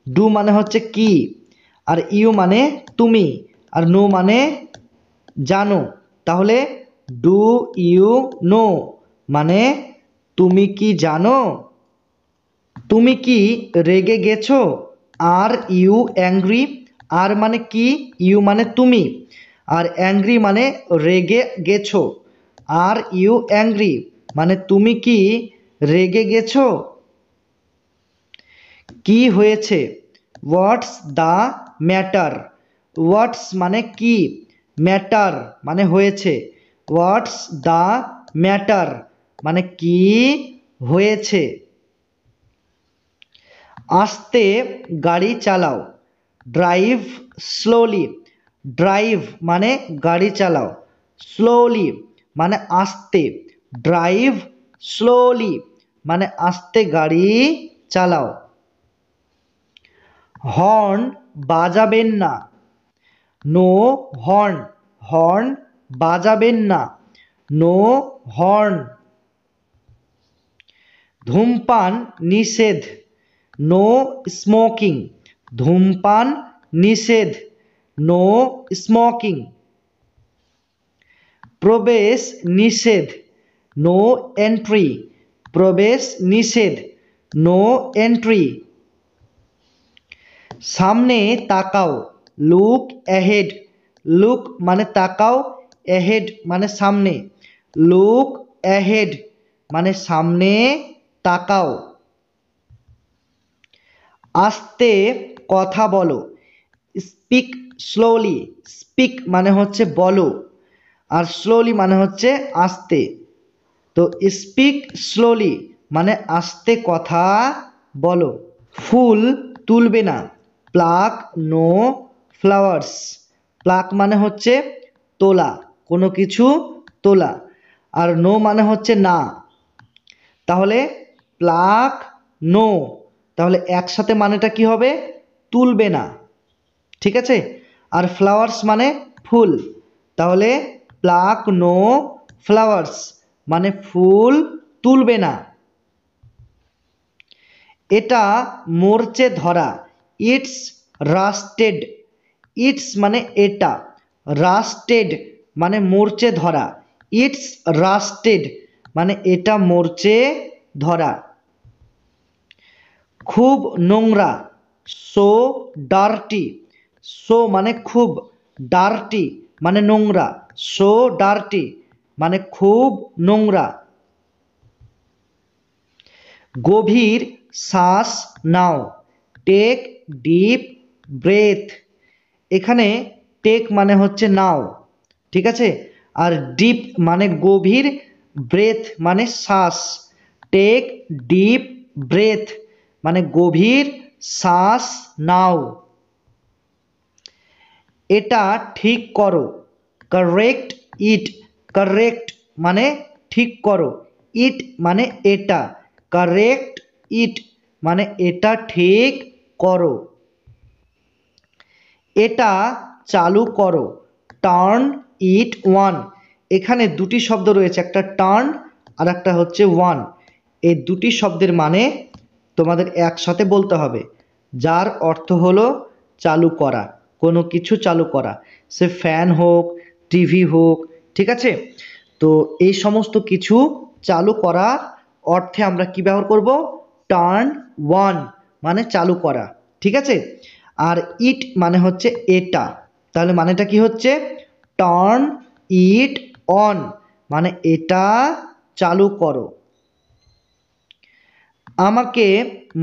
ডু মানে হচ্ছে কি, আর ইউ মানে তুমি, আর নো মানে জানো। তাহলে ডু ইউ নো মানে তুমি কি জানো। তুমি কি রেগে গেছো, আর ইউ অ্যাংরি। আর মানে কি, ইউ মানে তুমি, আর অ্যাংরি মানে রেগে গেছো। আর ইউ অ্যাংরি মানে তুমি কি রেগে গেছো। কি হয়েছে, হোয়াটস দ্য ম্যাটার। হোয়াটস মানে কি, ম্যাটার মানে হয়েছে। হোয়াটস দ্য ম্যাটার মানে কি হয়েছে। আস্তে গাড়ি চালাও, ড্রাইভ স্লোলি। ড্রাইভ মানে গাড়ি চালাও, স্লোলি মানে আস্তে, ড্রাইভ স্লোলি মানে আস্তে গাড়ি চালাও। হর্ন বাজাবেন না, নো হর্ন, হর্ন বাজাবেন না, নো হর্ন। ধূমপান নিষেধ, নো স্মোকিং, ধূমপান নিষেধ, নো স্মোকিং। প্রবেশ নিষেধ, নো এন্ট্রি, প্রবেশ নিষেধ, নো এন্ট্রি। সামনে তাকাও, লুক অ্যাহেড, লুক মানে তাকাও, অ্যাহেড মানে সামনে, লুক অ্যাহেড মানে সামনে তাকাও। আস্তে কথা বলো, স্পিক স্লোলি, স্পিক মানে হচ্ছে বলো, আর স্লোলি মানে হচ্ছে আস্তে। তো স্পিক স্লোলি মানে আস্তে কথা বলো। ফুল তুলবে না, প্লাক নো ফ্লাওয়ার্স, প্লাক মানে হচ্ছে তোলা, কোনো কিছু তোলা, আর নো মানে হচ্ছে না। তাহলে প্লাক নো, তাহলে একসাথে মানেটা কি হবে? তুলবে না, ঠিক আছে। আর ফ্লাওয়ার্স মানে ফুল, তাহলে প্লাক নো ফ্লাওয়ার্স মানে ফুল তুলবে না। এটা মরচে ধরা, ইটস রাস্টেড, ইটস মানে এটা, রাস্টেড মানে মরচে ধরা, ইটস রাস্টেড মানে এটা মরচে ধরা। খুব নোংরা, সো ডার্টি, সো মানে খুব, ডার্টি মানে নোংরা, সো ডার্টি মানে খুব নোংরা। গভীর শ্বাস নাও, টেক ডিপ ব্রেথ, এখানে টেক মানে হচ্ছে নাও, ঠিক আছে, আর ডিপ মানে গভীর, ব্রেথ মানে শ্বাস, টেক ডিপ ব্রেথ মানে গভীর শ্বাস নাও। এটা ঠিক করো, কারেক্ট ইট, কারেক্ট মানে ঠিক করো, ইট মানে এটা, কারেক্ট ইট মানে এটা ঠিক করো। এটা চালু করো, টার্ন ইট ওয়ান, এখানে দুটি শব্দ রয়েছে, একটা টার্ন আর একটা হচ্ছে ওয়ান, এই দুটি শব্দের মানে তোমাদের একসাথে বলতে হবে, যার অর্থ হলো চালু করা, কোনো কিছু চালু করা, সে ফ্যান হোক, টিভি হোক, ঠিক আছে। তো এই সমস্ত কিছু চালু করার অর্থে আমরা কি ব্যবহার করব? টার্ন ওয়ান মানে চালু করা, ঠিক আছে। আর ইট মানে হচ্ছে এটা, তাহলে মানেটা কি হচ্ছে? টার্ন ইট অন মানে এটা চালু করো। আমাকে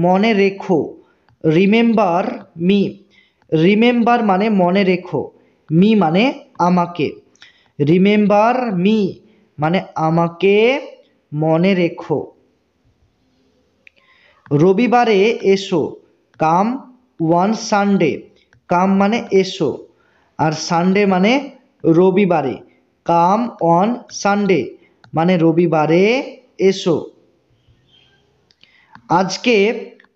মনে রেখো, রিমেম্বার মি, রিমেম্বার মানে মনে রেখো, মি মানে আমাকে, রিমেম্বার মি মানে আমাকে মনে রেখো। রবিবারে এসো, কাম ওয়ান সানডে, কাম মানে এসো, আর সানডে মানে রবিবারে, কাম অন সানডে মানে রবিবারে এসো। আজকে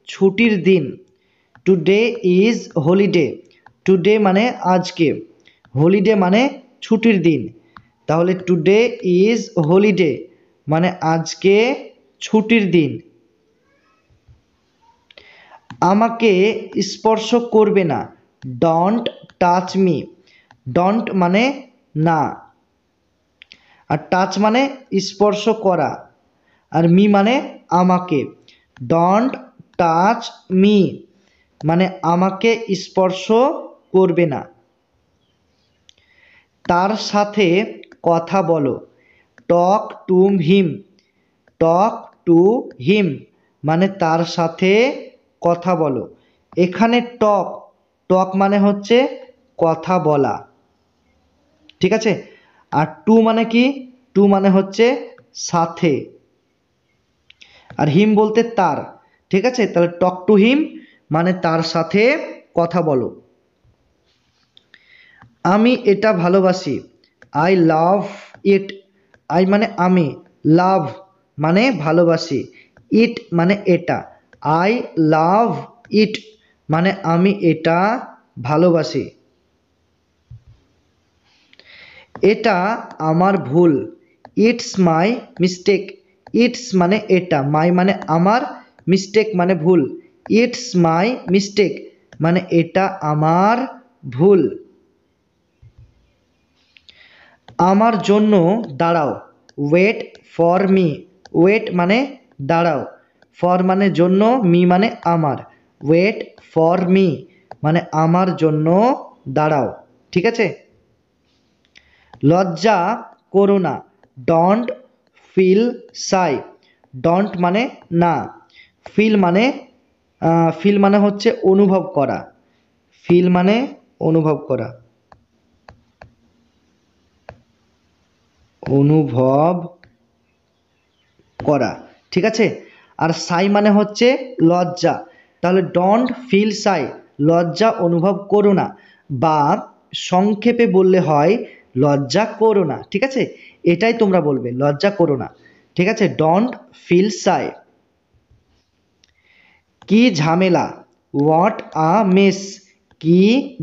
ছুটির দিন, টুডে ইজ হলিডে, টুডে মানে আজকে, হলিডে মানে ছুটির দিন, তাহলে টুডে ইজ হলিডে মানে আজকে ছুটির দিন। আমাকে স্পর্শ করবে না, ডোন্ট টাচ মি, ডোন্ট মানে না, আর টাচ মানে স্পর্শ করা, আর মি মানে আমাকে, ডোন্ট টাচ মি মানে আমাকে স্পর্শ করবে না। তার সাথে কথা বলো, talk to him, talk to him মানে তার সাথে কথা বলো, এখানে টক, টক মানে হচ্ছে কথা বলা, ঠিক আছে। আর টু মানে কি? টু মানে হচ্ছে সাথে, আর হিম বলতে তার, ঠিক আছে। তাহলে টক টু হিম মানে তার সাথে কথা বলো। আমি এটা ভালোবাসি, আই লাভ ইট, আই মানে আমি, লাভ মানে ভালোবাসি, ইট মানে এটা, আই লাভ ইট মানে আমি এটা ভালোবাসি। এটা আমার ভুল, ইটস মাই মিস্টেক, ইটস মানে এটা, মাই মানে আমার, মিস্টেক মানে ভুল, ইটস মাই মিস্টেক মানে এটা আমার ভুল। আমার জন্য দাঁড়াও, ওয়েট ফর মি, ওয়েট মানে দাঁড়াও, ফর মানে জন্য, মি মানে আমার, ওয়েট ফর মি মানে আমার জন্য দাঁড়াও। ঠিক আছে। লজ্জা করো না, ডোন্ট ফিল শাই, ডোন্ট মানে না, ফিল মানে ফিল মানে হচ্ছে অনুভব করা, ফিল মানে অনুভব করা, অনুভব করা। ঠিক আছে। আর সাই মানে হচ্ছে লজ্জা, তাহলে ডোন্ট ফিল সাই, লজ্জা অনুভব করো না, বা সংক্ষেপে বললে হয় লজ্জা করো না। ঠিক আছে, এটাই তোমরা বলবে, লজ্জা করো না। ঠিক আছে, ডোন্ট ফিল সাই। কি ঝামেলা, হোয়াট আ মেস, কি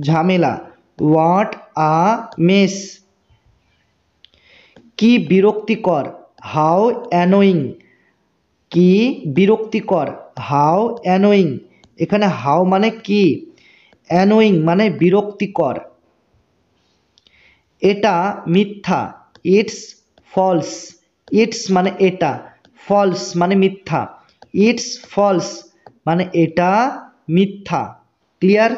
ঝামেলা, হোয়াট আ মেস। কি বিরক্তিকর, হাউ অ্যানোয়িং, কি বিরক্তিকর, হাউ অ্যানোয়িং, এখানে হাউ মানে কি, অ্যানোয়িং মানে বিরক্তিকর। এটা মিথ্যা, ইটস ফলস, ইটস মানে এটা, ফলস মানে মিথ্যা, ইটস ফলস মানে এটা মিথ্যা। ক্লিয়ার?